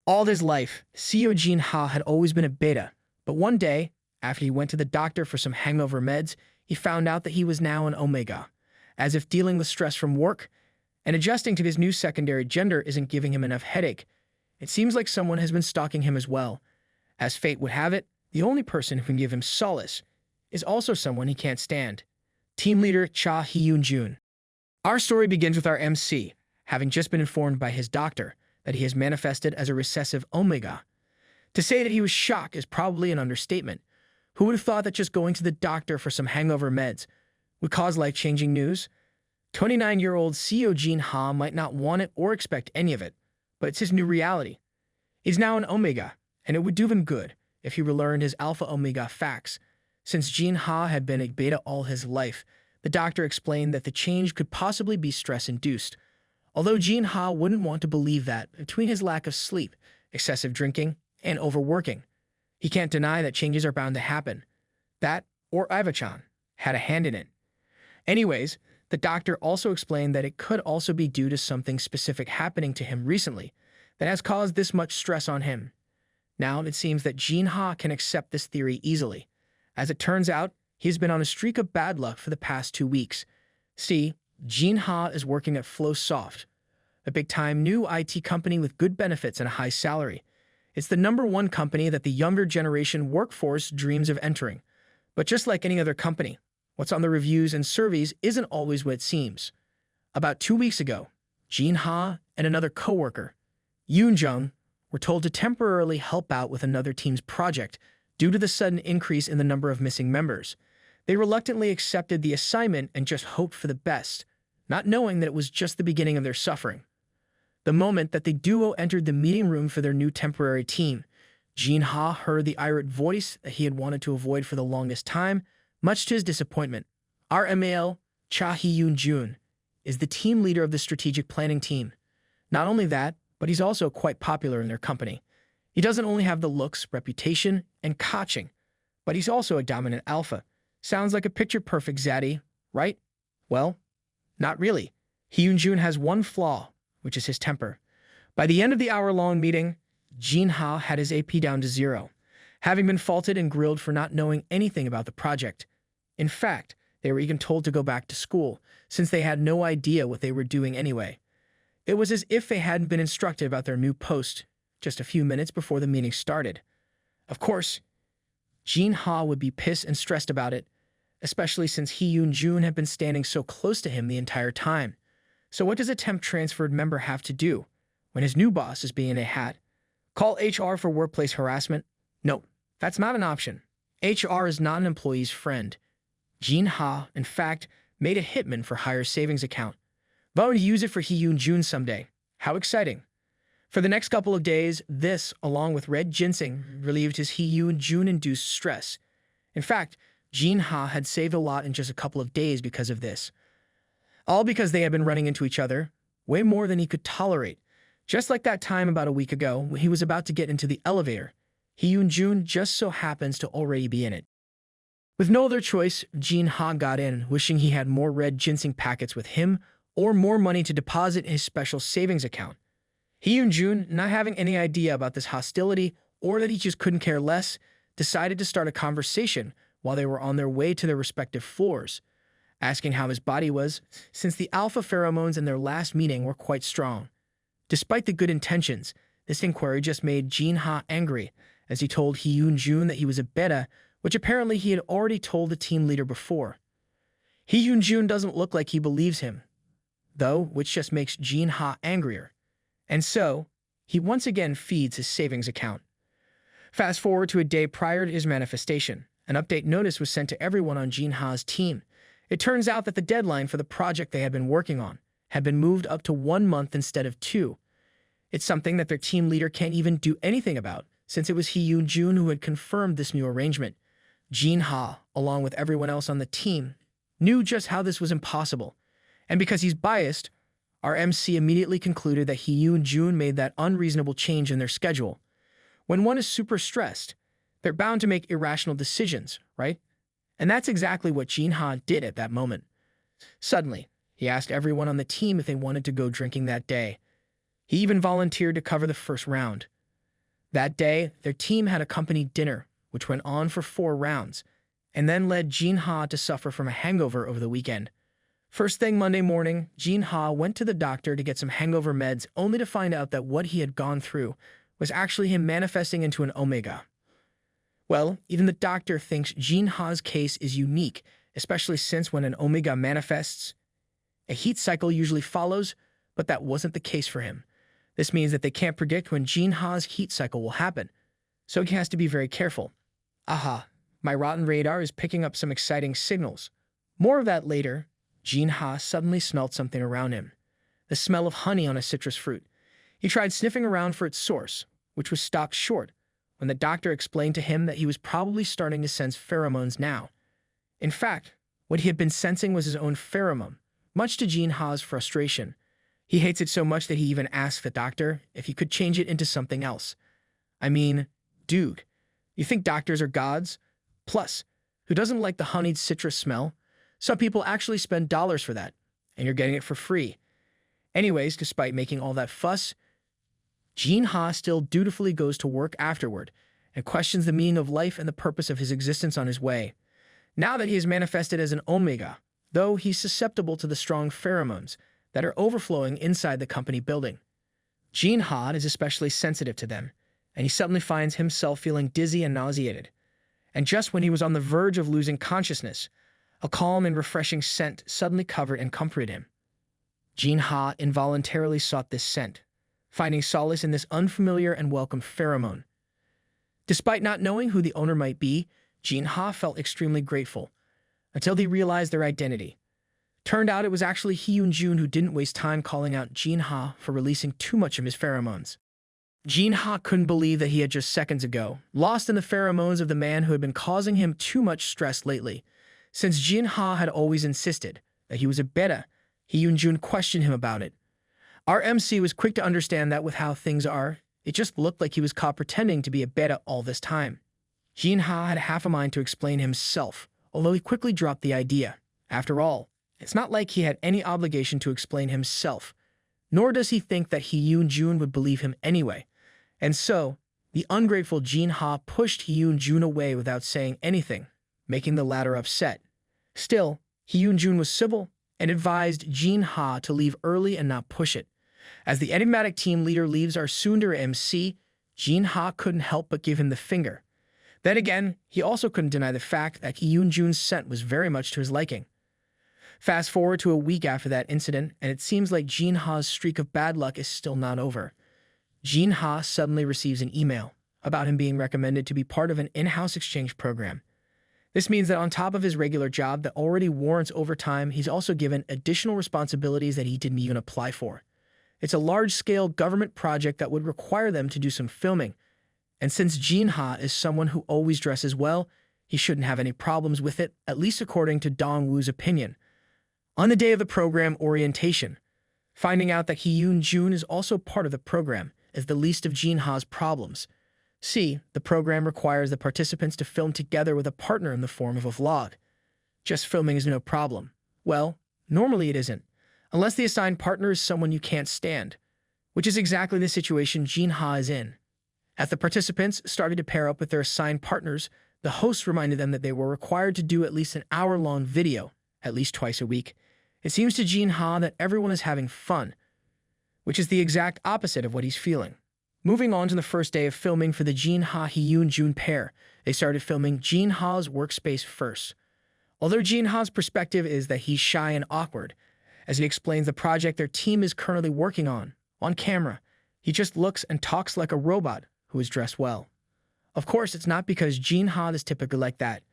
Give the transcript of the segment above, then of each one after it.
All his life, Seo Jinha had always been a beta, but one day, after he went to the doctor for some hangover meds, he found out that he was now an omega, as if dealing with stress from work and adjusting to his new secondary gender isn't giving him enough headache. It seems like someone has been stalking him as well. As fate would have it, the only person who can give him solace is also someone he can't stand. Team Leader Cha Hyunjoon. Our story begins with our MC, having just been informed by his doctor that he has manifested as a recessive omega. To say that he was shocked is probably an understatement. Who would have thought that just going to the doctor for some hangover meds would cause life-changing news? 29-year-old Seo Jinha might not want it or expect any of it, but it's his new reality. He's now an omega, and it would do him good if he relearned his alpha-omega facts. Since Jinha had been a beta all his life, the doctor explained that the change could possibly be stress-induced. Although Jinha wouldn't want to believe that, between his lack of sleep, excessive drinking, and overworking, he can't deny that changes are bound to happen. That, or Ivachan, had a hand in it. Anyways, the doctor also explained that it could also be due to something specific happening to him recently that has caused this much stress on him. Now, it seems that Jinha can accept this theory easily. As it turns out, he's been on a streak of bad luck for the past 2 weeks. See, Jinha is working at FlowSoft, a big-time new IT company with good benefits and a high salary. It's the #1 company that the younger generation workforce dreams of entering. But just like any other company, what's on the reviews and surveys isn't always what it seems. About 2 weeks ago, Jinha and another coworker, Yoonjung, were told to temporarily help out with another team's project due to the sudden increase in the number of missing members. They reluctantly accepted the assignment and just hoped for the best, not knowing that it was just the beginning of their suffering. The moment that the duo entered the meeting room for their new temporary team, Jinha heard the irate voice that he had wanted to avoid for the longest time, much to his disappointment. Our MAL, Cha Hyunjoon, is the team leader of the strategic planning team. Not only that, but he's also quite popular in their company. He doesn't only have the looks, reputation, and coaching, but he's also a dominant alpha. Sounds like a picture-perfect zaddy, right? Well, not really. Hyunjoon has one flaw, which is his temper. By the end of the hour-long meeting, Jinha had his AP down to 0, having been faulted and grilled for not knowing anything about the project. In fact, they were even told to go back to school, since they had no idea what they were doing anyway. It was as if they hadn't been instructed about their new post just a few minutes before the meeting started. Of course, Jinha would be pissed and stressed about it, especially since Hyunjoon had been standing so close to him the entire time. So what does a temp transferred member have to do when his new boss is being a hat? Call HR for workplace harassment? No, that's not an option. HR is not an employee's friend. Jinha, in fact, made a hitman for Hire savings account. Vowing to use it for Hyunjoon someday. How exciting. For the next couple of days, this, along with red ginseng, relieved his Hyunjoon-induced stress. In fact, Jinha had saved a lot in just a couple of days because of this. All because they had been running into each other, way more than he could tolerate. Just like that time about a week ago when he was about to get into the elevator, Hyunjoon just so happens to already be in it. With no other choice, Jinha got in, wishing he had more red ginseng packets with him or more money to deposit in his special savings account. Hyunjoon, not having any idea about this hostility or that he just couldn't care less, decided to start a conversation while they were on their way to their respective floors, asking how his body was, since the alpha pheromones in their last meeting were quite strong. Despite the good intentions, this inquiry just made Jinha angry, as he told Hyunjoon that he was a beta, which apparently he had already told the team leader before. Hyunjoon doesn't look like he believes him, though, which just makes Jinha angrier. And so, he once again feeds his savings account. Fast forward to a day prior to his manifestation. An update notice was sent to everyone on Jinha's team. It turns out that the deadline for the project they had been working on had been moved up to 1 month instead of 2. It's something that their team leader can't even do anything about, since it was Hyunjoon who had confirmed this new arrangement. Jinha, along with everyone else on the team, knew just how this was impossible. And because he's biased, our MC immediately concluded that Hyunjoon made that unreasonable change in their schedule. When one is super stressed, they're bound to make irrational decisions, right? And that's exactly what Jinha did at that moment. Suddenly, he asked everyone on the team if they wanted to go drinking that day. He even volunteered to cover the first round. That day, their team had a company dinner, which went on for 4 rounds, and then led Jinha to suffer from a hangover over the weekend. First thing Monday morning, Jinha went to the doctor to get some hangover meds only to find out that what he had gone through was actually him manifesting into an omega. Well, even the doctor thinks Jinha's case is unique, especially since when an omega manifests, a heat cycle usually follows, but that wasn't the case for him. This means that they can't predict when Jinha's heat cycle will happen, so he has to be very careful. Aha, my rotten radar is picking up some exciting signals. More of that later. Jinha suddenly smelled something around him, the smell of honey on a citrus fruit. He tried sniffing around for its source, which was stopped short when the doctor explained to him that he was probably starting to sense pheromones now. In fact, what he had been sensing was his own pheromone, much to Jinha's frustration. He hates it so much that he even asked the doctor if he could change it into something else. I mean, dude, you think doctors are gods? Plus, who doesn't like the honeyed citrus smell? Some people actually spend dollars for that, and you're getting it for free. Anyways, despite making all that fuss, Jinha still dutifully goes to work afterward and questions the meaning of life and the purpose of his existence on his way. Now that he is manifested as an omega, though he's susceptible to the strong pheromones that are overflowing inside the company building. Jinha is especially sensitive to them, and he suddenly finds himself feeling dizzy and nauseated. And just when he was on the verge of losing consciousness, a calm and refreshing scent suddenly covered and comforted him. Jinha involuntarily sought this scent, finding solace in this unfamiliar and welcome pheromone. Despite not knowing who the owner might be, Jinha felt extremely grateful, until they realized their identity. Turned out it was actually Hyunjoon who didn't waste time calling out Jinha for releasing too much of his pheromones. Jinha couldn't believe that he had just seconds ago lost in the pheromones of the man who had been causing him too much stress lately. Since Jinha had always insisted that he was a beta, Hyunjoon questioned him about it. Our MC was quick to understand that with how things are, it just looked like he was caught pretending to be a beta all this time. Jinha had half a mind to explain himself, although he quickly dropped the idea. After all, it's not like he had any obligation to explain himself, nor does he think that Hyunjoon would believe him anyway. And so, the ungrateful Jinha pushed Hyunjoon away without saying anything, making the latter upset. Still, Hyunjoon was civil and advised Jinha to leave early and not push it. As the enigmatic team leader leaves our tsundere MC, Jinha couldn't help but give him the finger. Then again, he also couldn't deny the fact that Hyunjoon's scent was very much to his liking. Fast forward to a week after that incident, and it seems like Jinha's streak of bad luck is still not over. Jinha suddenly receives an email about him being recommended to be part of an in-house exchange program. This means that on top of his regular job that already warrants overtime, he's also given additional responsibilities that he didn't even apply for. It's a large-scale government project that would require them to do some filming, and since Jinha is someone who always dresses well, he shouldn't have any problems with it, at least according to Dongwoo's opinion. On the day of the program orientation, finding out that Hyunjoon is also part of the program is the least of Jinha's problems. See, the program requires the participants to film together with a partner in the form of a vlog. Just filming is no problem. Well, normally it isn't, unless the assigned partner is someone you can't stand, which is exactly the situation Jinha is in. As the participants started to pair up with their assigned partners, the host reminded them that they were required to do at least an hour-long video, at least twice a week. It seems to Jinha that everyone is having fun, which is the exact opposite of what he's feeling. Moving on to the first day of filming for the Jinha-Hyunjoon pair, they started filming Jinha's workspace first. Although Jinha's perspective is that he's shy and awkward, as he explains the project their team is currently working on camera, he just looks and talks like a robot who is dressed well. Of course, it's not because Jinha is typically like that.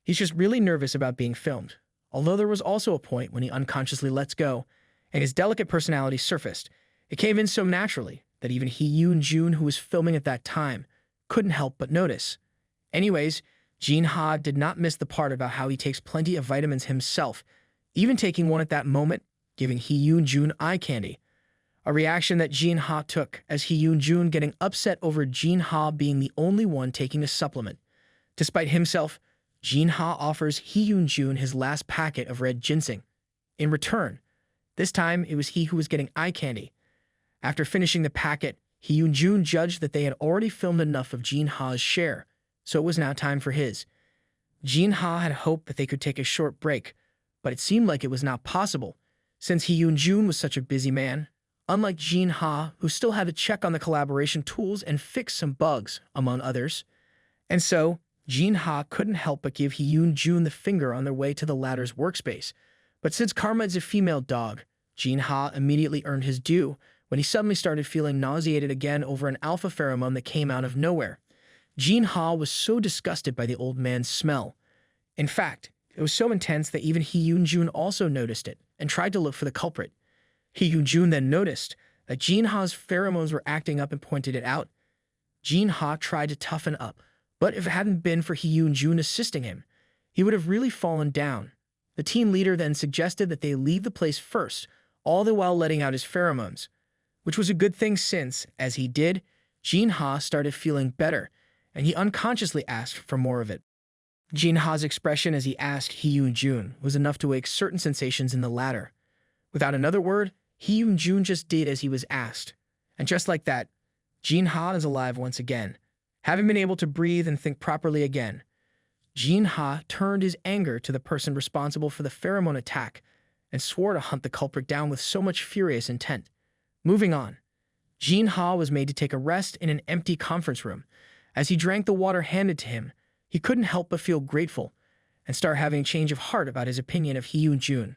He's just really nervous about being filmed, although there was also a point when he unconsciously lets go, and his delicate personality surfaced. It came in so naturally that even Hyunjoon, who was filming at that time, couldn't help but notice. Anyways, Jinha did not miss the part about how he takes plenty of vitamins himself, even taking one at that moment, giving Hyunjoon eye candy. A reaction that Jinha took as Hyunjoon getting upset over Jinha being the only one taking a supplement. Despite himself, Jinha offers Hyunjoon his last packet of red ginseng. In return, this time it was he who was getting eye candy. After finishing the packet, Hee Hyunjoon judged that they had already filmed enough of Jinha's share, so it was now time for his. Jinha had hoped that they could take a short break, but it seemed like it was not possible, since Hee Hyunjoon was such a busy man, unlike Jinha, who still had to check on the collaboration tools and fix some bugs, among others. And so, Jinha couldn't help but give Hee Hyunjoon the finger on their way to the latter's workspace. But since Karma is a female dog, Jinha immediately earned his due when he suddenly started feeling nauseated again over an alpha pheromone that came out of nowhere. Jinha was so disgusted by the old man's smell. In fact, it was so intense that even Hee Hyunjoon also noticed it and tried to look for the culprit. Hee Hyunjoon then noticed that Jinha's pheromones were acting up and pointed it out. Jinha tried to toughen up, but if it hadn't been for Hee Hyunjoon assisting him, he would have really fallen down. The team leader then suggested that they leave the place first, all the while letting out his pheromones, which was a good thing since, as he did, Jinha started feeling better, and he unconsciously asked for more of it. Jinha's expression as he asked Hee Hyunjoon was enough to wake certain sensations in the latter. Without another word, Hee Hyunjoon just did as he was asked. And just like that, Jinha is alive once again, having been able to breathe and think properly again. Jinha turned his anger to the person responsible for the pheromone attack and swore to hunt the culprit down with so much furious intent. Moving on, Jinha was made to take a rest in an empty conference room. As he drank the water handed to him, he couldn't help but feel grateful and start having a change of heart about his opinion of Hee Hyunjoon.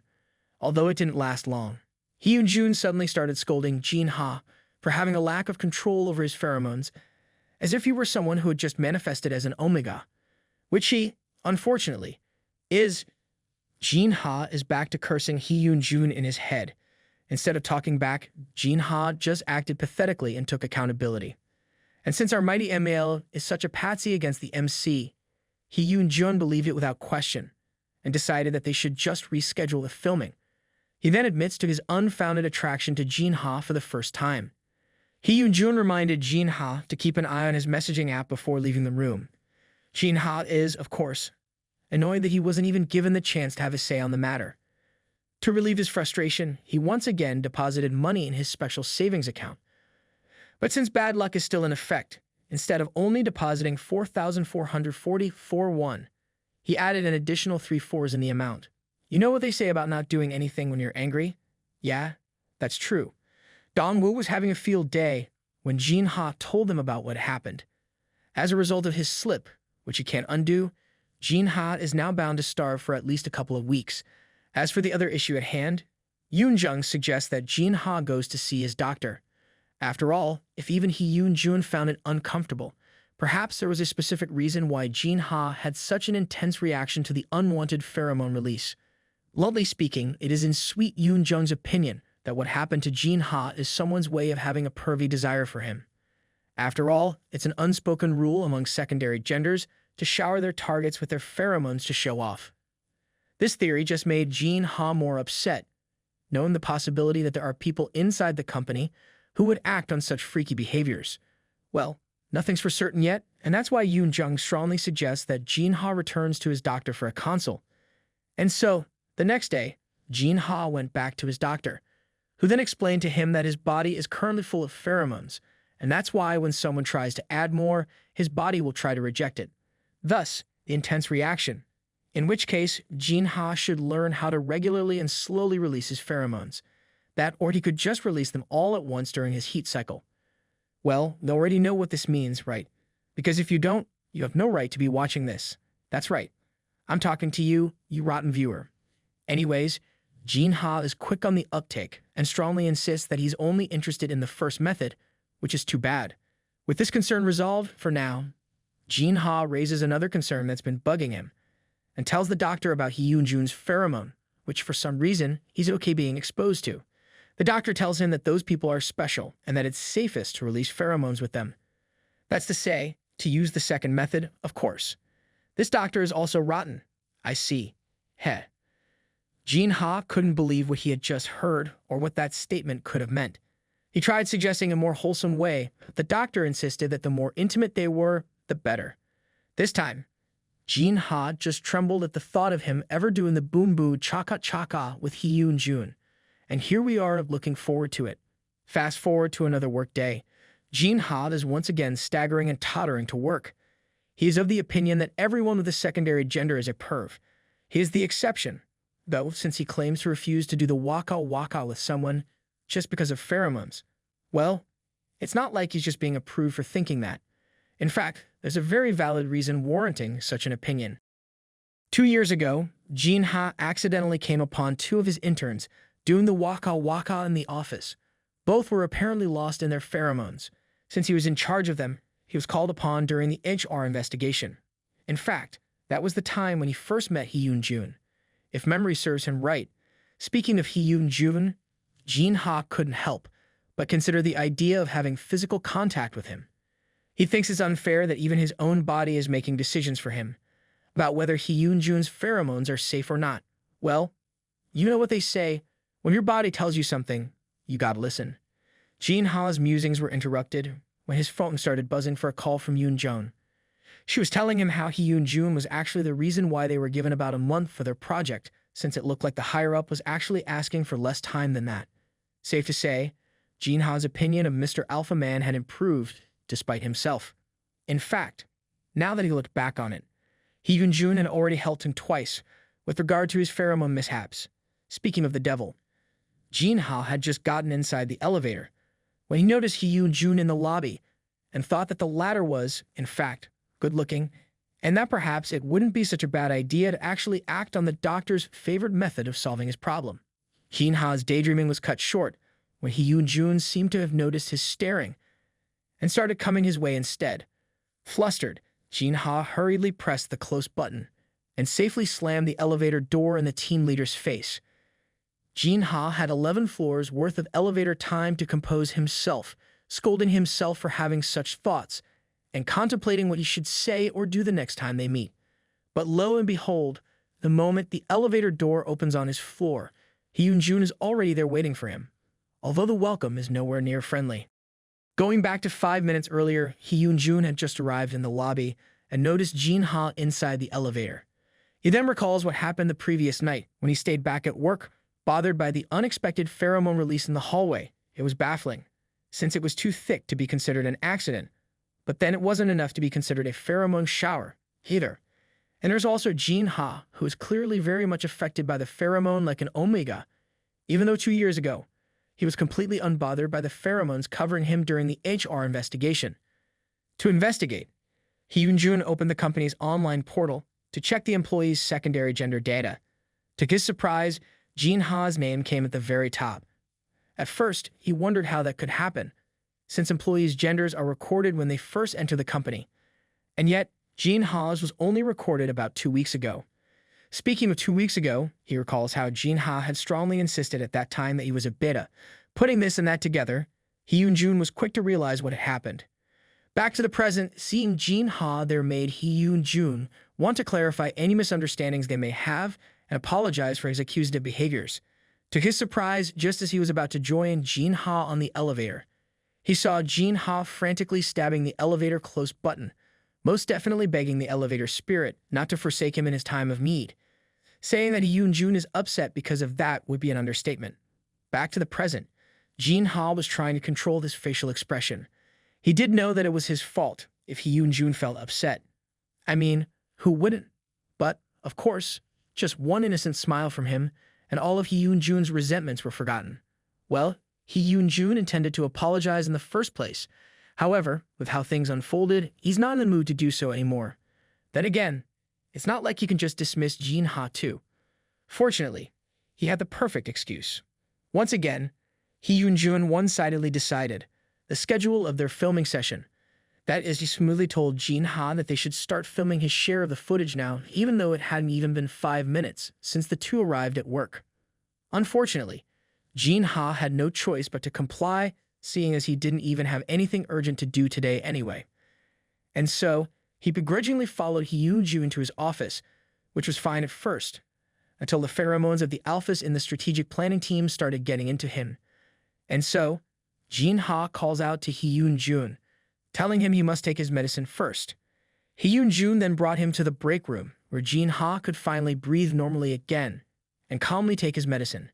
Although it didn't last long, Hee Hyunjoon suddenly started scolding Jinha for having a lack of control over his pheromones, as if he were someone who had just manifested as an omega, which he, unfortunately, is. Jinha is back to cursing Hee Hyunjoon in his head. Instead of talking back, Jinha just acted pathetically and took accountability. And since our mighty ML is such a patsy against the MC, Hee Hyunjoon believed it without question and decided that they should just reschedule the filming. He then admits to his unfounded attraction to Jinha for the first time. Hee Hyunjoon reminded Jinha to keep an eye on his messaging app before leaving the room. Jinha is, of course, annoyed that he wasn't even given the chance to have a say on the matter. To relieve his frustration, he once again deposited money in his special savings account. But since bad luck is still in effect, instead of only depositing 4,440.41, he added an additional 3 fours in the amount. You know what they say about not doing anything when you're angry? Yeah, that's true. Dongwoo was having a field day when Jinha told him about what happened. As a result of his slip, which he can't undo, Jinha is now bound to starve for at least a couple of weeks. As for the other issue at hand, Yoonjung suggests that Jinha goes to see his doctor. After all, if even Hee Hyunjoon found it uncomfortable, perhaps there was a specific reason why Jinha had such an intense reaction to the unwanted pheromone release. Bluntly speaking, it is in Sweet Yoonjung's opinion that what happened to Jinha is someone's way of having a pervy desire for him. After all, it's an unspoken rule among secondary genders to shower their targets with their pheromones to show off. This theory just made Jinha more upset, knowing the possibility that there are people inside the company who would act on such freaky behaviors. Well, nothing's for certain yet, and that's why Yoonjung strongly suggests that Jinha returns to his doctor for a consult. And so, the next day, Jinha went back to his doctor, who then explained to him that his body is currently full of pheromones, and that's why when someone tries to add more, his body will try to reject it. Thus, the intense reaction, in which case Jinha should learn how to regularly and slowly release his pheromones. That, or he could just release them all at once during his heat cycle. Well, you already know what this means, right? Because if you don't, you have no right to be watching this. That's right. I'm talking to you, you rotten viewer. Anyways, Jinha is quick on the uptake and strongly insists that he's only interested in the first method, which is too bad. With this concern resolved, for now, Jinha raises another concern that's been bugging him and tells the doctor about Hee Hyunjoon's pheromone, which for some reason he's okay being exposed to. The doctor tells him that those people are special and that it's safest to release pheromones with them. That's to say, to use the second method, of course. This doctor is also rotten. I see. Heh. Jinha couldn't believe what he had just heard or what that statement could have meant. He tried suggesting a more wholesome way, but the doctor insisted that the more intimate they were, the better. This time, Jinha just trembled at the thought of him ever doing the boom boo chaka chaka with Hee Hyunjoon. And here we are looking forward to it. Fast forward to another work day. Jinha is once again staggering and tottering to work. He is of the opinion that everyone with a secondary gender is a perv. He is the exception, though, since he claims to refuse to do the waka waka with someone just because of pheromones. Well, it's not like he's just being approved for thinking that. In fact, there's a very valid reason warranting such an opinion. 2 years ago, Jinha accidentally came upon two of his interns doing the waka waka in the office. Both were apparently lost in their pheromones. Since he was in charge of them, he was called upon during the HR investigation. In fact, that was the time when he first met Seo Jinha. If memory serves him right, speaking of Seo Jinha, Jinha couldn't help but consider the idea of having physical contact with him. He thinks it's unfair that even his own body is making decisions for him about whether Seo Jinha's pheromones are safe or not. Well, you know what they say, when your body tells you something, you gotta listen. Jinha's musings were interrupted when his phone started buzzing for a call from Yoon-jun. She was telling him how Hyunjoon was actually the reason why they were given about a month for their project, since it looked like the higher-up was actually asking for less time than that. Safe to say, Jinha's opinion of Mr. Alpha Man had improved despite himself. In fact, now that he looked back on it, Hyunjoon had already helped him twice with regard to his pheromone mishaps. Speaking of the devil, Jinha had just gotten inside the elevator when he noticed Hyunjoon in the lobby and thought that the latter was, in fact, good-looking, and that perhaps it wouldn't be such a bad idea to actually act on the doctor's favorite method of solving his problem. Jinha's daydreaming was cut short when Hyunjoon seemed to have noticed his staring and started coming his way instead. Flustered, Jinha hurriedly pressed the close button and safely slammed the elevator door in the team leader's face. Jinha had 11 floors worth of elevator time to compose himself, scolding himself for having such thoughts and contemplating what he should say or do the next time they meet. But lo and behold, the moment the elevator door opens on his floor, Hyunjoon is already there waiting for him, although the welcome is nowhere near friendly. Going back to 5 minutes earlier, Hyunjoon had just arrived in the lobby and noticed Jinha inside the elevator. He then recalls what happened the previous night when he stayed back at work, bothered by the unexpected pheromone release in the hallway. It was baffling, since it was too thick to be considered an accident, but then it wasn't enough to be considered a pheromone shower, either. And there's also Jinha, who is clearly very much affected by the pheromone like an omega, even though 2 years ago, he was completely unbothered by the pheromones covering him during the HR investigation. To investigate, Hyunjoon opened the company's online portal to check the employees' secondary gender data. To his surprise, Jinha's name came at the very top. At first, he wondered how that could happen, since employees' genders are recorded when they first enter the company. And yet, Jinha's was only recorded about 2 weeks ago. Speaking of 2 weeks ago, he recalls how Jinha had strongly insisted at that time that he was a beta. Putting this and that together, Hyunjoon was quick to realize what had happened. Back to the present, seeing Jinha there made Hyunjoon want to clarify any misunderstandings they may have and apologize for his accusative behaviors. To his surprise, just as he was about to join Jinha on the elevator, he saw Jinha frantically stabbing the elevator close button, most definitely begging the elevator spirit not to forsake him in his time of need. Saying that Hyunjoon is upset because of that would be an understatement. Back to the present, Jinha was trying to control this facial expression. He did know that it was his fault if Hyunjoon felt upset. I mean, who wouldn't? But, of course, just one innocent smile from him, and all of Hyunjoon's resentments were forgotten. Well, Hyunjoon intended to apologize in the first place. However, with how things unfolded, he's not in the mood to do so anymore. Then again, it's not like he can just dismiss Jinha too. Fortunately, he had the perfect excuse. Once again, Hyunjoon one-sidedly decided the schedule of their filming session. That is, he smoothly told Jinha that they should start filming his share of the footage now, even though it hadn't even been 5 minutes since the two arrived at work. Unfortunately, Jinha had no choice but to comply, seeing as he didn't even have anything urgent to do today anyway. And so, he begrudgingly followed Hyunjoon to his office, which was fine at first, until the pheromones of the alphas in the strategic planning team started getting into him. And so, Jinha calls out to Hyunjoon, telling him he must take his medicine first. Hyunjoon then brought him to the break room, where Jinha could finally breathe normally again and calmly take his medicine.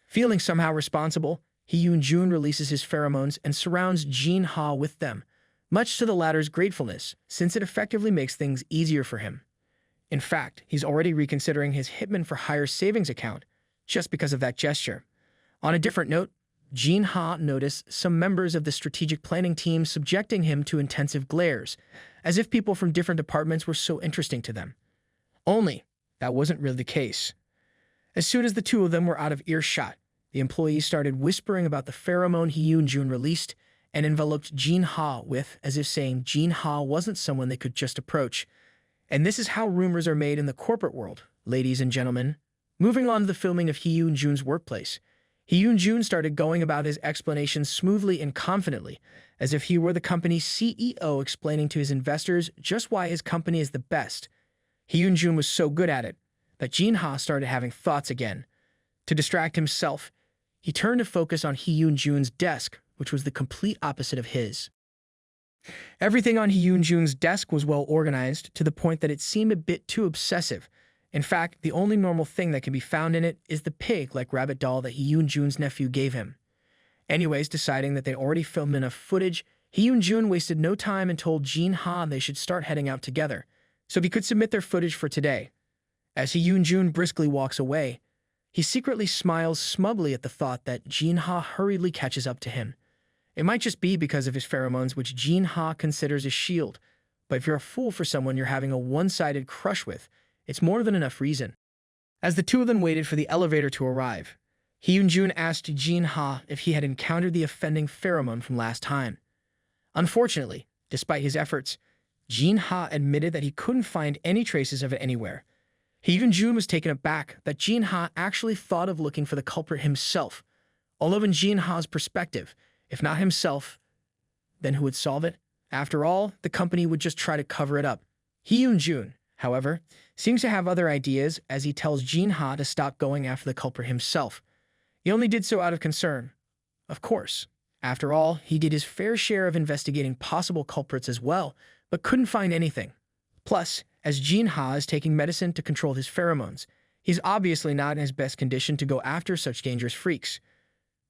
Feeling somehow responsible, Hyunjoon releases his pheromones and surrounds Jinha with them, much to the latter's gratefulness, since it effectively makes things easier for him. In fact, he's already reconsidering his Hitman for Hire savings account just because of that gesture. On a different note, Jinha noticed some members of the strategic planning team subjecting him to intensive glares, as if people from different departments were so interesting to them. Only, that wasn't really the case. As soon as the two of them were out of earshot, the employees started whispering about the pheromone Hyunjoon released and enveloped Jinha with, as if saying Jinha wasn't someone they could just approach. And this is how rumors are made in the corporate world, ladies and gentlemen. Moving on to the filming of Hyunjoon's workplace, Hyunjoon started going about his explanations smoothly and confidently, as if he were the company's CEO explaining to his investors just why his company is the best. Hyunjoon was so good at it that Jinha started having thoughts again. To distract himself, he turned to focus on Hyunjoon's desk, which was the complete opposite of his. Everything on Hyunjoon's desk was well organized to the point that it seemed a bit too obsessive. In fact, the only normal thing that can be found in it is the pig-like rabbit doll that Hyunjoon's nephew gave him. Anyways, deciding that they'd already filmed enough footage, Hyunjoon wasted no time and told Jinha they should start heading out together, so he could submit their footage for today. As Hyunjoon briskly walks away, he secretly smiles smugly at the thought that Jinha hurriedly catches up to him. It might just be because of his pheromones, which Jinha considers a shield, but if you're a fool for someone you're having a one-sided crush with, it's more than enough reason. As the two of them waited for the elevator to arrive, Hyunjoon asked Jinha if he had encountered the offending pheromone from last time. Unfortunately, despite his efforts, Jinha admitted that he couldn't find any traces of it anywhere. Hyunjoon was taken aback that Jinha actually thought of looking for the culprit himself, although in Jinha's perspective, if not himself, then who would solve it? After all, the company would just try to cover it up. Hyunjoon, however, seems to have other ideas as he tells Jinha to stop going after the culprit himself. He only did so out of concern. Of course. After all, he did his fair share of investigating possible culprits as well, but couldn't find anything. Plus, as Jinha is taking medicine to control his pheromones, he's obviously not in his best condition to go after such dangerous freaks.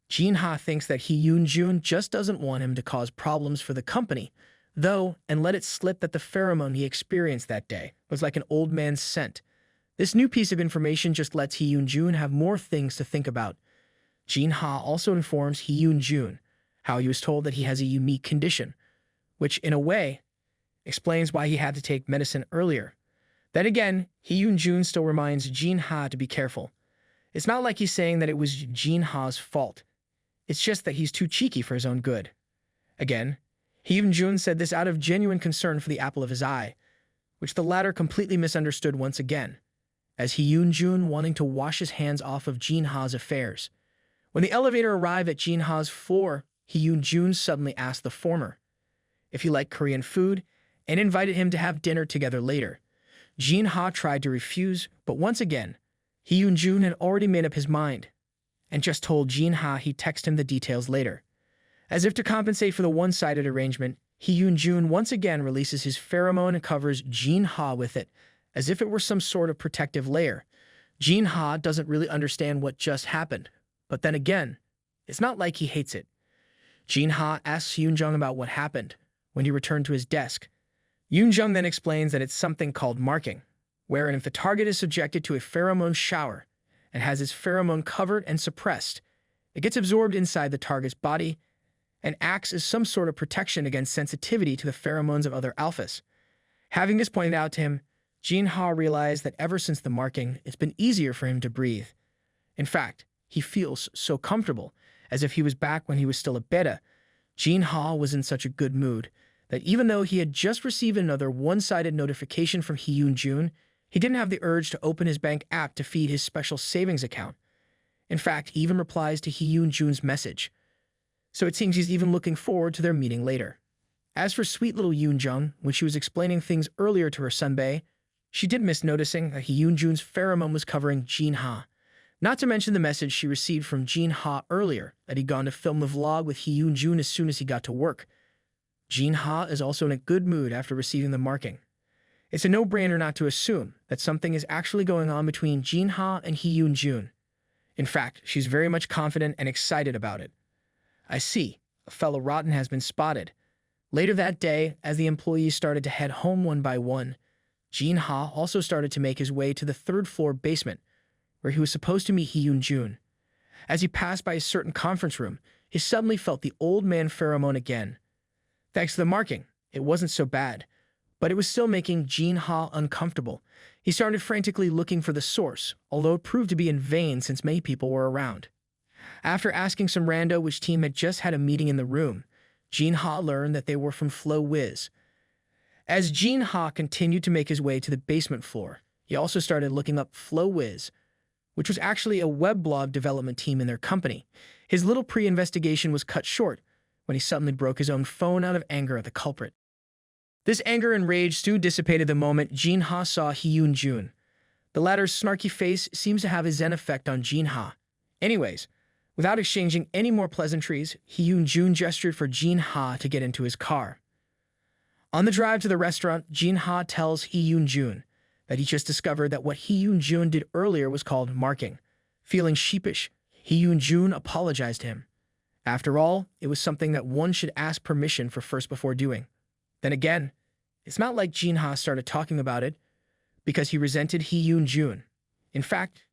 Jinha thinks that Hyunjoon just doesn't want him to cause problems for the company, though, and let it slip that the pheromone he experienced that day was like an old man's scent. This new piece of information just lets Hyunjoon have more things to think about. Jinha also informs Hyunjoon how he was told that he has a unique condition, which, in a way, explains why he had to take medicine earlier. Then again, Hyunjoon still reminds Jinha to be careful. It's not like he's saying that it was Jinha's fault. It's just that he's too cheeky for his own good. Again, Hyunjoon said this out of genuine concern for the apple of his eye, which the latter completely misunderstood once again, as Hyunjoon wanting to wash his hands off of Jinha's affairs. When the elevator arrived at Jinha's floor, Hyunjoon suddenly asked the former if he liked Korean food and invited him to have dinner together later. Jinha tried to refuse, but once again, Hyunjoon had already made up his mind and just told Jinha he'd text him the details later. As if to compensate for the one-sided arrangement, Hyunjoon once again releases his pheromone and covers Jinha with it, as if it were some sort of protective layer. Jinha doesn't really understand what just happened, but then again, it's not like he hates it. Jinha asks Hyunjung about what happened when he returned to his desk. Hyunjung then explains that it's something called marking, wherein if the target is subjected to a pheromone shower and has its pheromone covered and suppressed, it gets absorbed inside the target's body and acts as some sort of protection against sensitivity to the pheromones of other alphas. Having this pointed out to him, Jinha realized that ever since the marking, it's been easier for him to breathe. In fact, he feels so comfortable, as if he was back when he was still a beta. Jinha was in such a good mood that even though he had just received another one-sided notification from Hyunjoon, he didn't have the urge to open his bank app to feed his special savings account. In fact, he even replies to Hyunjoon's message. So it seems he's even looking forward to their meeting later. As for sweet little Hyunjung, when she was explaining things earlier to her sunbae, she did miss noticing that Hyunjoon's pheromone was covering Jinha. Not to mention the message she received from Jinha earlier that he'd gone to film the vlog with Hyunjoon as soon as he got to work. Jinha is also in a good mood after receiving the marking. It's a no-brainer not to assume that something is actually going on between Jinha and Hyunjoon. In fact, she's very much confident and excited about it. I see. A fellow rotten has been spotted. Later that day, as the employees started to head home one by one, Jinha also started to make his way to the third-floor basement, where he was supposed to meet Hyunjoon. As he passed by a certain conference room, he suddenly felt the old man pheromone again. Thanks to the marking, it wasn't so bad, but it was still making Jinha uncomfortable. He started frantically looking for the source, although it proved to be in vain since many people were around. After asking some rando which team had just had a meeting in the room, Jinha learned that they were from Flow Wiz. As Jinha continued to make his way to the basement floor, he also started looking up Flow Wiz, which was actually a weblog development team in their company. His little pre-investigation was cut short when he suddenly broke his own phone out of anger at the culprit. This anger and rage soon dissipated the moment Jinha saw Hyunjoon. The latter's snarky face seems to have a zen effect on Jinha. Anyways, without exchanging any more pleasantries, Hyunjoon gestured for Jinha to get into his car. On the drive to the restaurant, Jinha tells Hyunjoon that he just discovered that what Hyunjoon did earlier was called marking. Feeling sheepish, Hyunjoon apologized to him. After all, it was something that one should ask permission for first before doing. Then again, it's not like Jinha started talking about it because he resented Hyunjoon. In fact,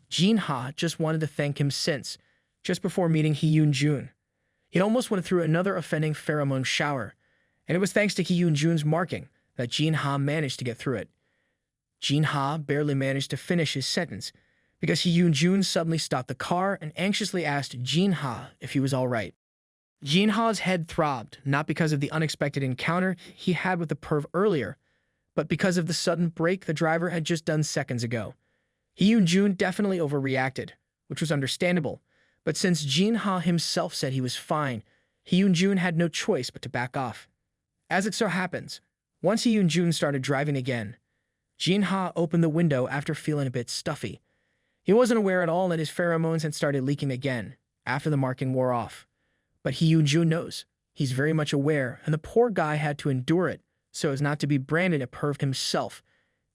Jinha just wanted to thank him since, just before meeting Hyunjoon, he almost went through another offending pheromone shower, and it was thanks to Hyunjoon's marking that Jinha managed to get through it. Jinha barely managed to finish his sentence because Hyunjoon suddenly stopped the car and anxiously asked Jinha if he was all right. Jinha's head throbbed, not because of the unexpected encounter he had with the perv earlier, but because of the sudden break the driver had just done seconds ago. Hyunjoon definitely overreacted, which was understandable, but since Jinha himself said he was fine, Hyunjoon had no choice but to back off. As it so happens, once Hyunjoon started driving again, Jinha opened the window after feeling a bit stuffy. He wasn't aware at all that his pheromones had started leaking again after the marking wore off. But Hyunjoon knows. He's very much aware, and the poor guy had to endure it so as not to be branded a perv himself,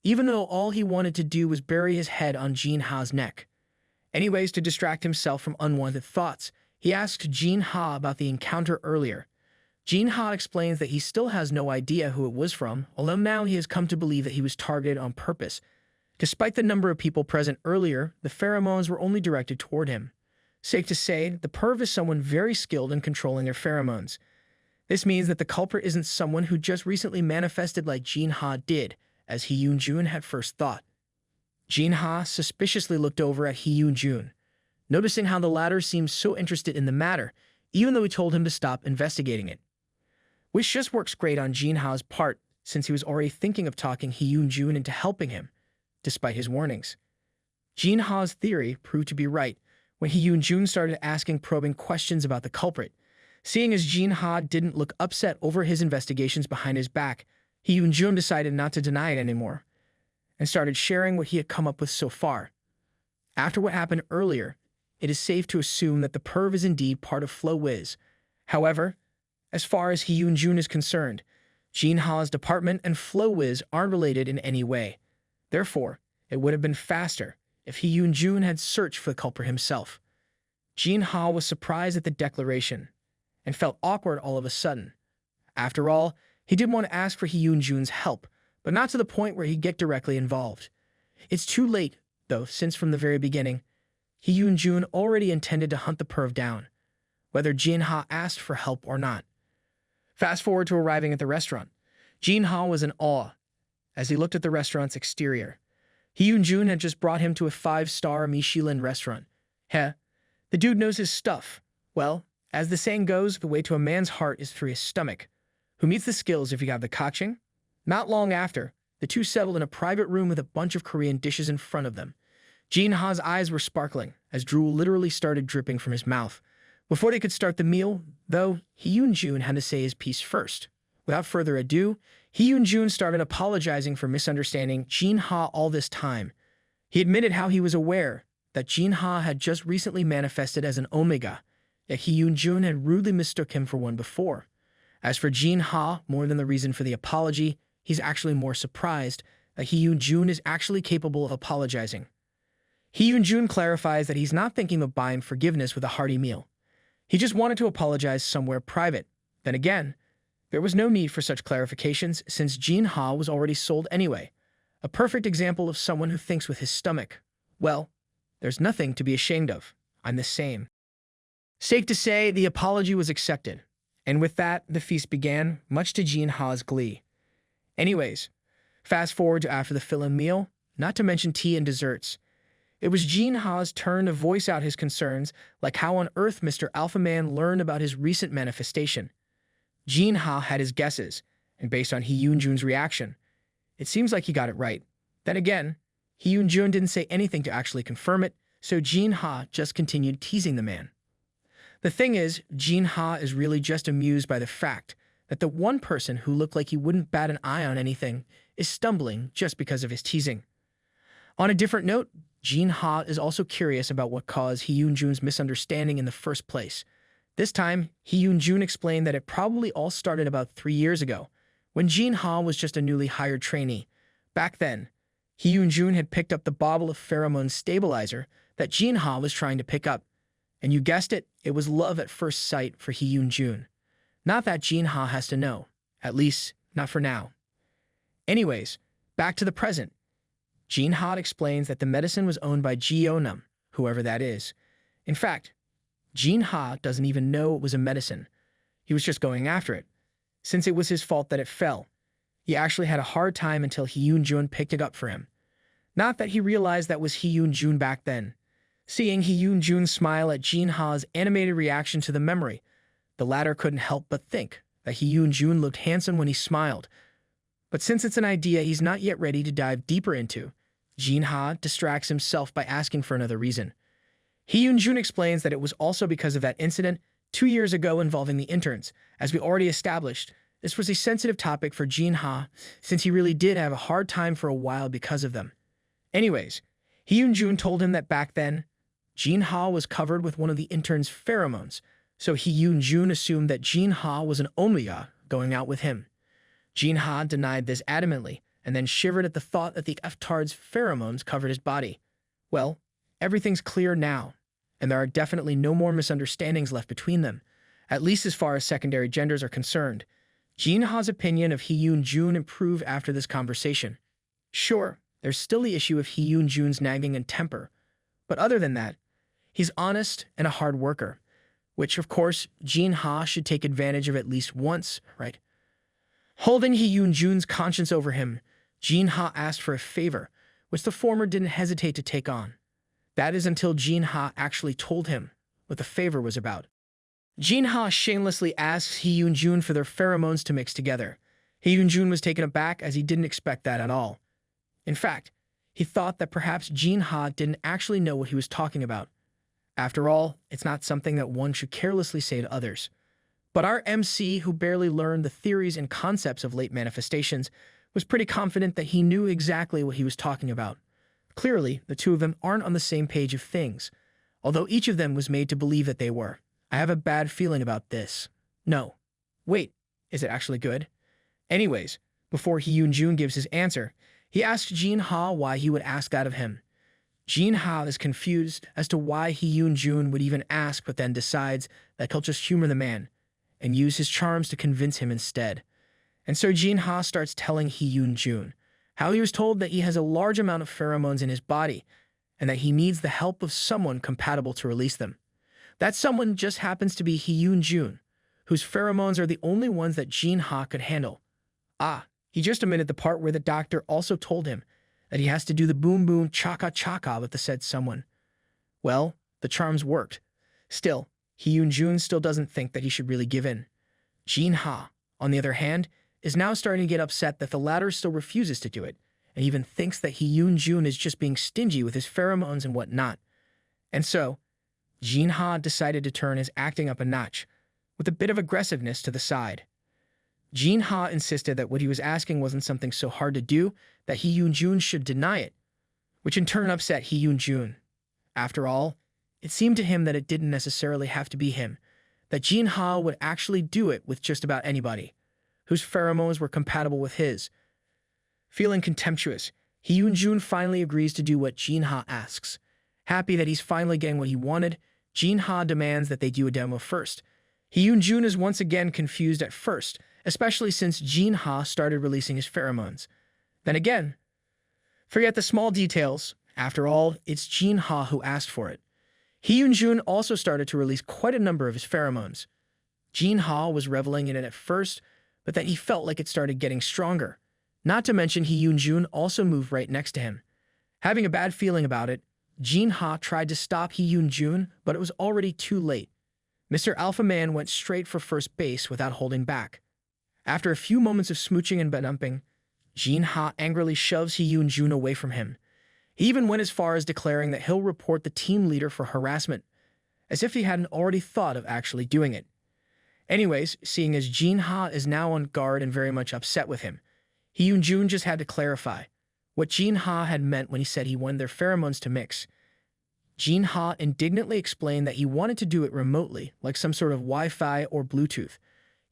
even though all he wanted to do was bury his head on Jinha's neck. Anyways, to distract himself from unwanted thoughts, he asked Jinha about the encounter earlier. Jinha explains that he still has no idea who it was from, although now he has come to believe that he was targeted on purpose. Despite the number of people present earlier, the pheromones were only directed toward him. Safe to say, the perv is someone very skilled in controlling their pheromones. This means that the culprit isn't someone who just recently manifested like Jinha did, as Hyunjoon had first thought. Jinha suspiciously looked over at Hyunjoon, noticing how the latter seemed so interested in the matter, even though he told him to stop investigating it. Which just works great on Jinha's part, since he was already thinking of talking Hyunjoon into helping him, despite his warnings. Jinha's theory proved to be right when Hyunjoon started asking probing questions about the culprit. Seeing as Jinha didn't look upset over his investigations behind his back, Hyunjoon decided not to deny it anymore, and started sharing what he had come up with so far. After what happened earlier, it is safe to assume that the perv is indeed part of Flow Wiz. However, as far as Hyunjoon is concerned, Jinha's department and Flow Wiz aren't related in any way. Therefore, it would have been faster if Hyunjoon had searched for the culprit himself. Jinha was surprised at the declaration and felt awkward all of a sudden. After all, he did want to ask for Hyunjoon's help, but not to the point where he'd get directly involved. It's too late, though, since from the very beginning, Hyunjoon already intended to hunt the perv down, whether Jinha asked for help or not. Fast forward to arriving at the restaurant. Jinha was in awe as he looked at the restaurant's exterior. Hyunjoon had just brought him to a 5-star Michelin restaurant. Heh, the dude knows his stuff. Well, as the saying goes, the way to a man's heart is through his stomach. Who meets the skills if you have the kaching? Not long after, the two settled in a private room with a bunch of Korean dishes in front of them. Jinha's eyes were sparkling as drool literally started dripping from his mouth. Before they could start the meal, though, Hyunjoon had to say his piece first. Without further ado, Hyunjoon started apologizing for misunderstanding Jinha all this time. He admitted how he was aware that Jinha had just recently manifested as an Omega, yet Hyunjoon had rudely mistook him for one before. As for Jinha, more than the reason for the apology, he's actually more surprised that Hyunjoon is actually capable of apologizing. Hyunjoon clarifies that he's not thinking of buying forgiveness with a hearty meal. He just wanted to apologize somewhere private. Then again, there was no need for such clarifications since Jinha was already sold anyway. A perfect example of someone who thinks with his stomach. Well, there's nothing to be ashamed of. I'm the same. Safe to say, the apology was accepted. And with that, the feast began, much to Jinha's glee. Anyways, fast forward to after the fill-in meal, not to mention tea and desserts. It was Jinha's turn to voice out his concerns, like how on earth Mr. Alpha Man learned about his recent manifestation. Jinha had his guesses, and based on Hee Yoon-jun's reaction, it seems like he got it right. Then again, Hee Yoon-jun didn't say anything to actually confirm it, so Jinha just continued teasing the man. The thing is, Jinha is really just amused by the fact that the one person who looked like he wouldn't bat an eye on anything is stumbling just because of his teasing. On a different note, Jinha is also curious about what caused Hee Yoon-jun's misunderstanding in the first place. This time, Hee Yoon-jun explained that it probably all started about 3 years ago, when Jinha was just a newly hired trainee. Back then, Hee Yoon-jun had picked up the bauble of pheromone stabilizer that Jinha was trying to pick up. And you guessed it, it was love at first sight for Hee Yoon-jun. Not that Jinha has to know, at least not for now. Anyways, back to the present. Jinha explains that the medicine was owned by Jeonnam, whoever that is. In fact, Jinha doesn't even know it was a medicine. He was just going after it, since it was his fault that it fell. He actually had a hard time until Hee Yoon-jun picked it up for him. Not that he realized that was Hee Yoon-jun back then. Seeing Hee Yoon-jun smile at Jinha's animated reaction to the memory, the latter couldn't help but think that Hee Yoon-jun looked handsome when he smiled. But since it's an idea he's not yet ready to dive deeper into, Jinha distracts himself by asking for another reason. Hee Yoon-jun explains that it was also because of that incident 2 years ago involving the interns. As we already established, this was a sensitive topic for Jinha since he really did have a hard time for a while because of them. Anyways, Hee Yoon-jun told him that back then, Jinha was covered with one of the intern's pheromones, so Hee Yoon-jun assumed that Jinha was an Omega going out with him. Jinha denied this adamantly, and then shivered at the thought that the F-tard's pheromones covered his body. Well, everything's clear now, and there are definitely no more misunderstandings left between them, at least as far as secondary genders are concerned. Jinha's opinion of Hee Yoon-jun improved after this conversation. Sure, there's still the issue of Hee Yoon-jun's nagging and temper, but other than that, he's honest and a hard worker, which, of course, Jinha should take advantage of at least once, right? Holding Hee Yoon-jun's conscience over him, Jinha asked for a favor, which the former didn't hesitate to take on. That is until Jinha actually told him what the favor was about. Jinha shamelessly asks Hee Yoon-jun for their pheromones to mix together. Hee Yoon-jun was taken aback as he didn't expect that at all. In fact, he thought that perhaps Jinha didn't actually know what he was talking about. After all, it's not something that one should carelessly say to others. But our MC, who barely learned the theories and concepts of late manifestations, was pretty confident that he knew exactly what he was talking about. Clearly, the two of them aren't on the same page of things, although each of them was made to believe that they were. I have a bad feeling about this. No. Wait, is it actually good? Anyways, before Hee Yoon-jun gives his answer, he asks Jinha why he would ask that of him. Jinha is confused as to why Hee Yoon-jun would even ask, but then decides that he'll just humor the man and use his charms to convince him instead. And so Jinha starts telling Hee Yoon-jun how he was told that he has a large amount of pheromones in his body and that he needs the help of someone compatible to release them. That someone just happens to be Hee Yoon-jun, whose pheromones are the only ones that Jinha could handle. He just omitted the part where the doctor also told him that he has to do the boom boom chaka chaka with the said someone. Well, the charms worked. Still, Hee Yoon-jun still doesn't think that he should really give in. Jinha, on the other hand, is now starting to get upset that the latter still refuses to do it, and even thinks that Hee Yoon-jun is just being stingy with his pheromones and whatnot. And so, Jinha decided to turn his acting up a notch, with a bit of aggressiveness to the side. Jinha insisted that what he was asking wasn't something so hard to do that Hee Yoon-jun should deny it, which in turn upset Hee Yoon-jun. After all, it seemed to him that it didn't necessarily have to be him, that Jinha would actually do it with just about anybody, whose pheromones were compatible with his. Feeling contemptuous, Hee Yoon-jun finally agrees to do what Jinha asks. Happy that he's finally getting what he wanted, Jinha demands that they do a demo first. Hyunjoon is once again confused at first, especially since Jinha started releasing his pheromones. Then again, forget the small details. After all, it's Jinha who asked for it. Hyunjoon also started to release quite a number of his pheromones. Jinha was reveling in it at first, but then he felt like it started getting stronger. Not to mention Hyunjoon also moved right next to him. Having a bad feeling about it, Jinha tried to stop Hyunjoon, but it was already too late. Mr. Alpha Man went straight for first base without holding back. After a few moments of smooching and butt-humping, Jinha angrily shoves Hyunjoon away from him. He even went as far as declaring that he'll report the team leader for harassment, as if he hadn't already thought of actually doing it. Anyways, seeing as Jinha is now on guard and very much upset with him, Hyunjoon just had to clarify what Jinha had meant when he said he wanted their pheromones to mix. Jinha indignantly explained that he wanted to do it remotely, like some sort of Wi-Fi or Bluetooth.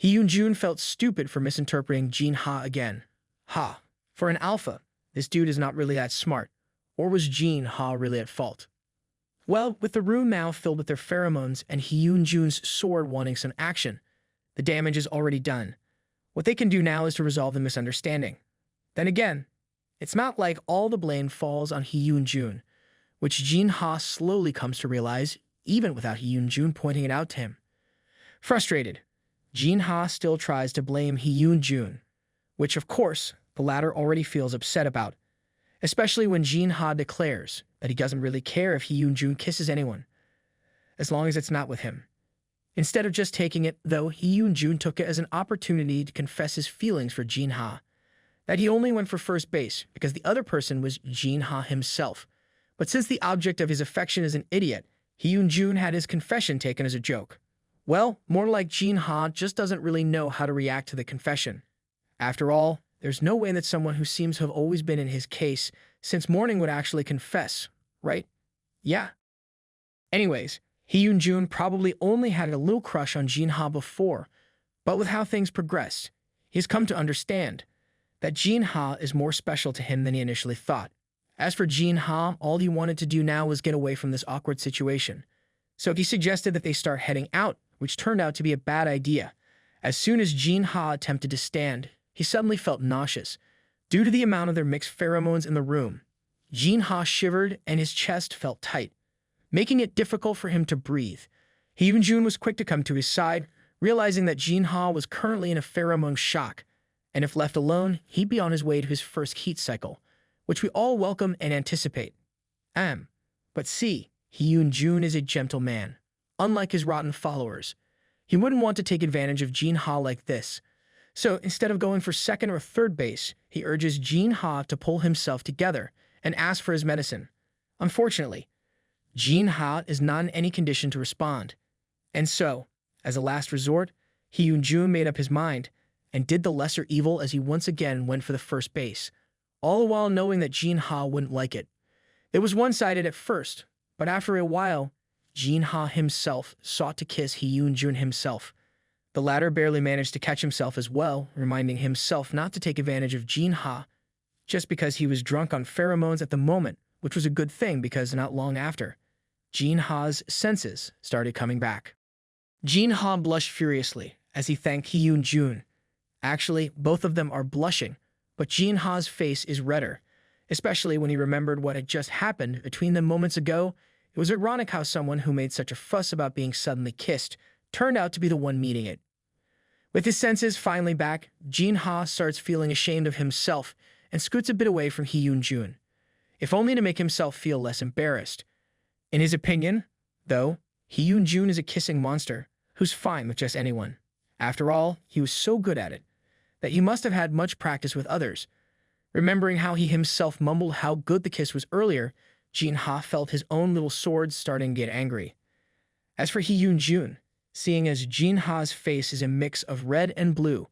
Hyunjoon felt stupid for misinterpreting Jinha again. Ha, for an alpha, this dude is not really that smart. Or was Jinha really at fault? Well, with the room now filled with their pheromones and Hyunjoon's sword wanting some action, the damage is already done. What they can do now is to resolve the misunderstanding. Then again, it's not like all the blame falls on Hyunjoon, which Jinha slowly comes to realize, even without Hyunjoon pointing it out to him. Frustrated, Jinha still tries to blame Hyunjoon, which of course, the latter already feels upset about, especially when Jinha declares that he doesn't really care if Hyunjoon kisses anyone, as long as it's not with him. Instead of just taking it, though, Hyunjoon took it as an opportunity to confess his feelings for Jinha, that he only went for first base because the other person was Jinha himself. But since the object of his affection is an idiot, Hyunjoon had his confession taken as a joke. Well, more like Jinha just doesn't really know how to react to the confession. After all, there's no way that someone who seems to have always been in his case since morning would actually confess, right? Yeah. Anyways, Hyunjoon probably only had a little crush on Jinha before, but with how things progressed, he's come to understand that Jinha is more special to him than he initially thought. As for Jinha, all he wanted to do now was get away from this awkward situation. So he suggested that they start heading out, which turned out to be a bad idea. As soon as Jinha attempted to stand, he suddenly felt nauseous. Due to the amount of their mixed pheromones in the room, Jinha shivered and his chest felt tight, making it difficult for him to breathe. Hyunjoon was quick to come to his side, realizing that Jinha was currently in a pheromone shock, and if left alone, he'd be on his way to his first heat cycle, which we all welcome and anticipate. But see, Hyunjoon is a gentle man. Unlike his rotten followers, he wouldn't want to take advantage of Jinha like this. So instead of going for second or third base, he urges Jinha to pull himself together and ask for his medicine. Unfortunately, Jinha is not in any condition to respond. And so, as a last resort, Hyunjoon made up his mind and did the lesser evil as he once again went for the first base, all the while knowing that Jinha wouldn't like it. It was one-sided at first, but after a while, Jinha himself sought to kiss Hyunjoon himself. The latter barely managed to catch himself as well, reminding himself not to take advantage of Jinha just because he was drunk on pheromones at the moment, which was a good thing because not long after, Jinha's senses started coming back. Jinha blushed furiously as he thanked Hyunjoon. Actually, both of them are blushing, but Jinha's face is redder, especially when he remembered what had just happened between them moments ago. It was ironic how someone who made such a fuss about being suddenly kissed turned out to be the one meeting it. With his senses finally back, Jinha starts feeling ashamed of himself and scoots a bit away from Hyunjoon, if only to make himself feel less embarrassed. In his opinion, though, Hyunjoon is a kissing monster who's fine with just anyone. After all, he was so good at it that he must have had much practice with others. Remembering how he himself mumbled how good the kiss was earlier, Jinha felt his own little sword starting to get angry. As for Hyunjoon, seeing as Jinha's face is a mix of red and blue,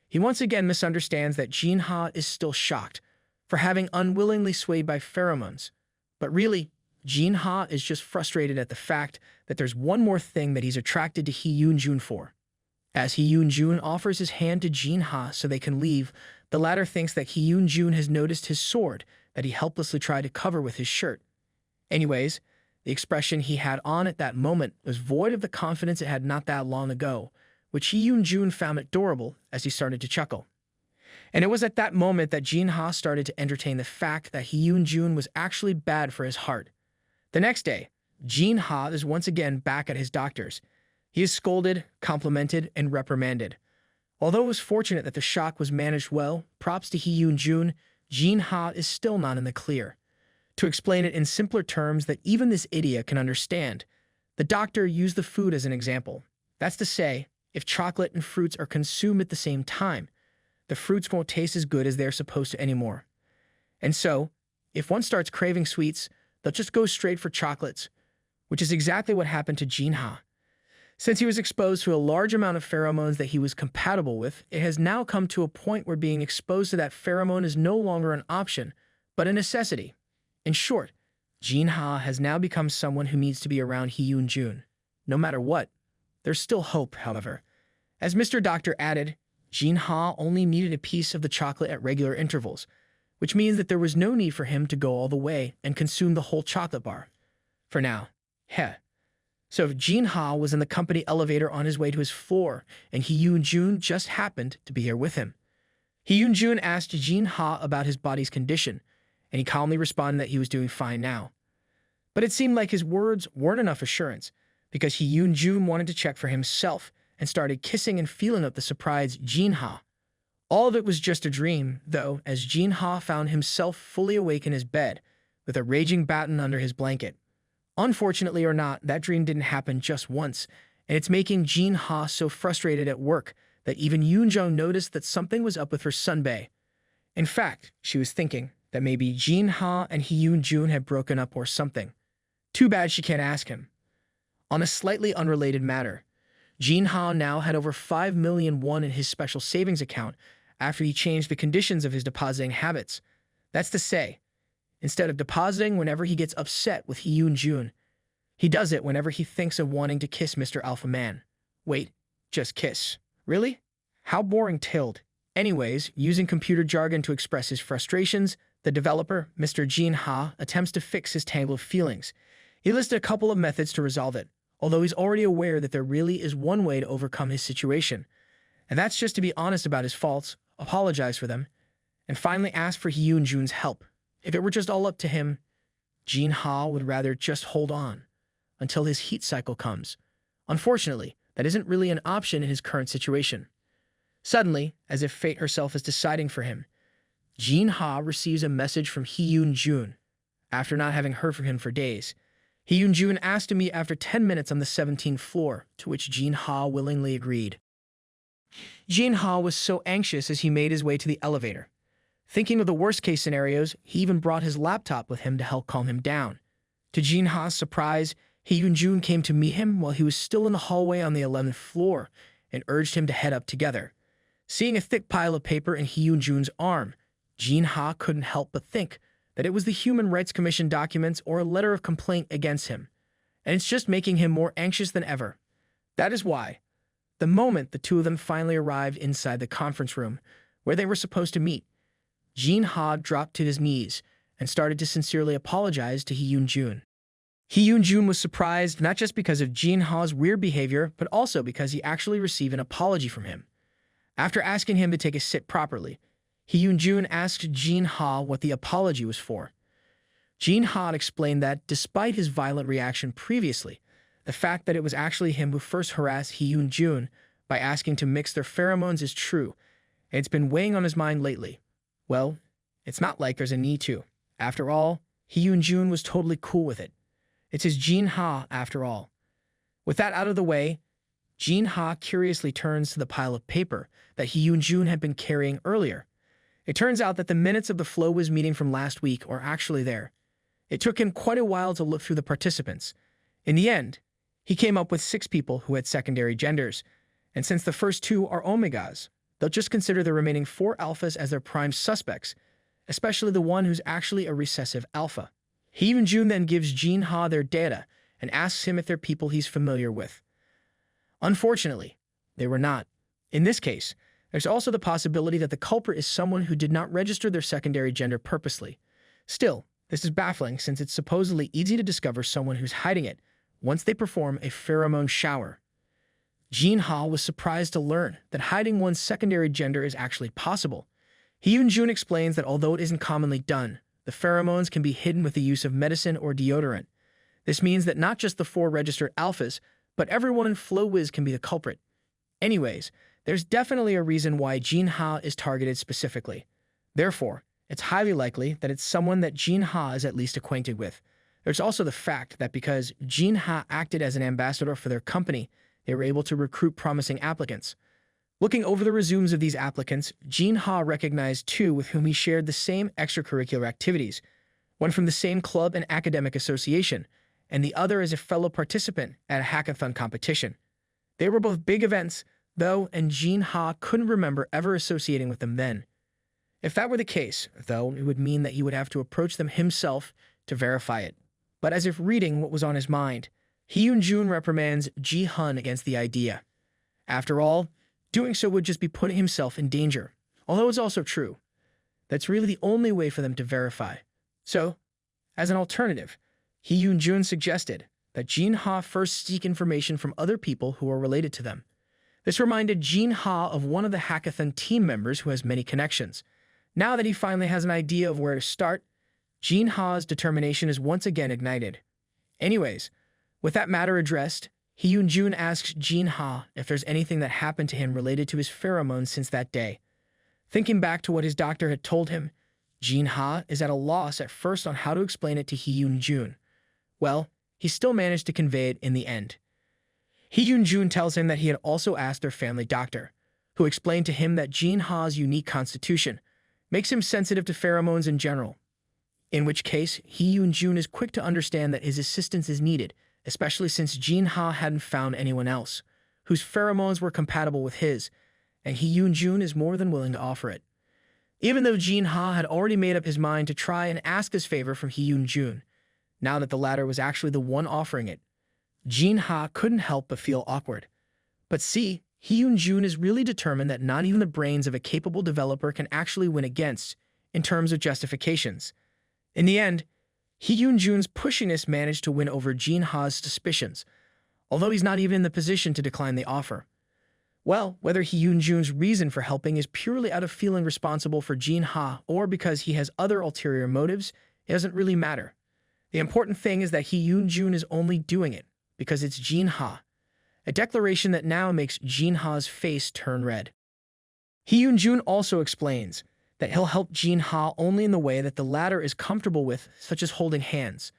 he once again misunderstands that Jinha is still shocked for having unwillingly swayed by pheromones. But really, Jinha is just frustrated at the fact that there's one more thing that he's attracted to Hyunjoon for. As Hyunjoon offers his hand to Jinha so they can leave, the latter thinks that Hyunjoon has noticed his sword that he helplessly tried to cover with his shirt. Anyways, The expression he had on at that moment was void of the confidence it had not that long ago, which Hyunjoon found adorable as he started to chuckle. And it was at that moment that Jinha started to entertain the fact that Hyunjoon was actually bad for his heart. The next day, Jinha is once again back at his doctor's. He is scolded, complimented, and reprimanded. Although it was fortunate that the shock was managed well, props to Hyunjoon, Jinha is still not in the clear. To explain it in simpler terms that even this idiot can understand, the doctor used the food as an example. That's to say, if chocolate and fruits are consumed at the same time, the fruits won't taste as good as they're supposed to anymore. And so, if one starts craving sweets, they'll just go straight for chocolates, which is exactly what happened to Jinha. Since he was exposed to a large amount of pheromones that he was compatible with, it has now come to a point where being exposed to that pheromone is no longer an option, but a necessity. In short, Jinha has now become someone who needs to be around Hyunjoon. No matter what, there's still hope, however. As Mr. Doctor added, Jinha only needed a piece of the chocolate at regular intervals, which means that there was no need for him to go all the way and consume the whole chocolate bar. For now. Heh. So if Jinha was in the company elevator on his way to his floor, and Hyunjoon just happened to be here with him. Hyunjoon asked Jinha about his body's condition, and he calmly responded that he was doing fine now. But it seemed like his words weren't enough assurance, because Hyunjoon wanted to check for himself and started kissing and feeling up the surprised Jinha. All of it was just a dream, though, as Jinha found himself fully awake in his bed, with a raging baton under his blanket. Unfortunately or not, that dream didn't happen just once, and it's making Jinha so frustrated at work that even Yoonjung noticed that something was up with her sunbae. In fact, she was thinking that maybe Jinha and Hyunjoon had broken up or something. Too bad she can't ask him. On a slightly unrelated matter, Jinha now had over 5 million won in his special savings account after he changed the conditions of his depositing habits. That's to say, instead of depositing whenever he gets upset with Hyunjoon, he does it whenever he thinks of wanting to kiss Mr. Alpha Man. Wait, just kiss. Really? How boring tilled. Anyways, using computer jargon to express his frustrations, the developer, Mr. Jinha, attempts to fix his tangled feelings. He listed a couple of methods to resolve it, although he's already aware that there really is one way to overcome his situation. And that's just to be honest about his faults, apologize for them, and finally ask for Hyunjoon's help. If it were just all up to him, Jinha would rather just hold on until his heat cycle comes. Unfortunately, that isn't really an option in his current situation. Suddenly, as if fate herself is deciding for him, Jinha receives a message from Hyunjoon. After not having heard from him for days, Hyunjoon asked to meet after 10 minutes on the 17th floor, to which Jinha willingly agreed. Jinha was so anxious as he made his way to the elevator. Thinking of the worst-case scenarios, he even brought his laptop with him to help calm him down. To Jinha's surprise, Hyunjoon came to meet him while he was still in the hallway on the 11th floor and urged him to head up together. Seeing a thick pile of paper in Hyunjoon's arm, Jinha couldn't help but think that it was the Human Rights Commission documents or a letter of complaint against him, and it's just making him more anxious than ever. That is why, the moment the two of them finally arrived inside the conference room where they were supposed to meet, Jinha dropped to his knees and started to sincerely apologize to Hyunjoon. Hyunjoon was surprised not just because of Jinha's weird behavior, but also because he actually received an apology from him. After asking him to take a sit properly, Hyunjoon asked Jinha what the apology was for. Jinha explained that, despite his violent reaction previously, the fact that it was actually him who first harassed Hyunjoon by asking to mix their pheromones is true, and it's been weighing on his mind lately. Well, it's not like there's a need to. After all, Hyunjoon was totally cool with it. It's his Jinha, after all. With that out of the way, Jinha curiously turns to the pile of paper that Hyunjoon had been carrying earlier. It turns out that the minutes of the Flowwiz meeting from last week are actually there. It took him quite a while to look through the participants. In the end, he came up with 6 people who had secondary genders, and since the first 2 are omegas, they'll just consider the remaining 4 alphas as their prime suspects, especially the one who's actually a recessive alpha. Hyunjoon then gives Jinha their data and asks him if they're people he's familiar with. Unfortunately, they were not. In this case, there's also the possibility that the culprit is someone who did not register their secondary gender purposely. Still, This is baffling since it's supposedly easy to discover someone who's hiding it once they perform a pheromone shower. Jinha was surprised to learn that hiding one's secondary gender is actually possible. Hyunjoon explains that although it isn't commonly done, the pheromones can be hidden with the use of medicine or deodorant. This means that not just the 4 registered alphas, but everyone in Flow can be the culprit. Anyways, there's definitely a reason why Jinha is targeted specifically. Therefore, it's highly likely that it's someone that Jinha is at least acquainted with. There's also the fact that because Jinha acted as an ambassador for their company, they were able to recruit promising applicants. Looking over the resumes of these applicants, Jinha recognized 2 with whom he shared the same extracurricular activities, one from the same club and academic association, and the other as a fellow participant at a hackathon competition. They were both big events, though, and Jinha couldn't remember ever associating with them then. If that were the case, though, it would mean that he would have to approach them himself to verify it. But as if reading what was on his mind, Hyunjoon reprimands Ji-hun against the idea. After all, doing so would just be putting himself in danger, although it's also true. That's really the only way for them to verify. So, as an alternative, Hyunjoon suggested that Jinha first seek information from other people who are related to them. This reminded Jinha of one of the hackathon team members who has many connections. Now that he finally has an idea of where to start, Jinha's determination is once again ignited. Anyways, with that matter addressed, Hyunjoon asks Jinha if there's anything that happened to him related to his pheromones since that day. Thinking back to what his doctor had told him, Jinha is at a loss at first on how to explain it to Hyunjoon. Well, he still managed to convey it in the end. Hyunjoon tells him that he had also asked their family doctor, who explained to him that Jinha's unique constitution makes him sensitive to pheromones in general, in which case Hyunjoon is quick to understand that his assistance is needed, especially since Jinha hadn't found anyone else whose pheromones were compatible with his, and Hyunjoon is more than willing to offer it. Even though Jinha had already made up his mind to try and ask this favor from Hyunjoon, now that the latter was actually the one offering it, Jinha couldn't help but feel awkward. But see, Hyunjoon is really determined that not even the brains of a capable developer can actually win against, in terms of justifications. In the end, Hyunjoon's pushiness managed to win over Jinha's suspicions, although he's not even in the position to decline the offer. Well, whether Hyunjoon's reason for helping is purely out of feeling responsible for Jinha or because he has other ulterior motives, it doesn't really matter. The important thing is that Hyunjoon is only doing it because it's Jinha, a declaration that now makes Jinha's face turn red. Hyunjoon also explains that he'll help Jinha only in the way that the latter is comfortable with, such as holding hands.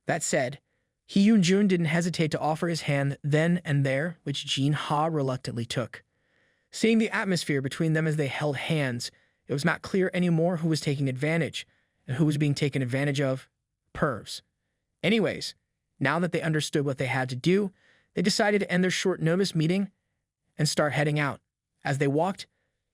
That said, Hyunjoon didn't hesitate to offer his hand then and there, which Jinha reluctantly took. Seeing the atmosphere between them as they held hands, it was not clear anymore who was taking advantage and who was being taken advantage of. Pervs. Anyways, now that they understood what they had to do, they decided to end their short-notice meeting and start heading out. As they walked,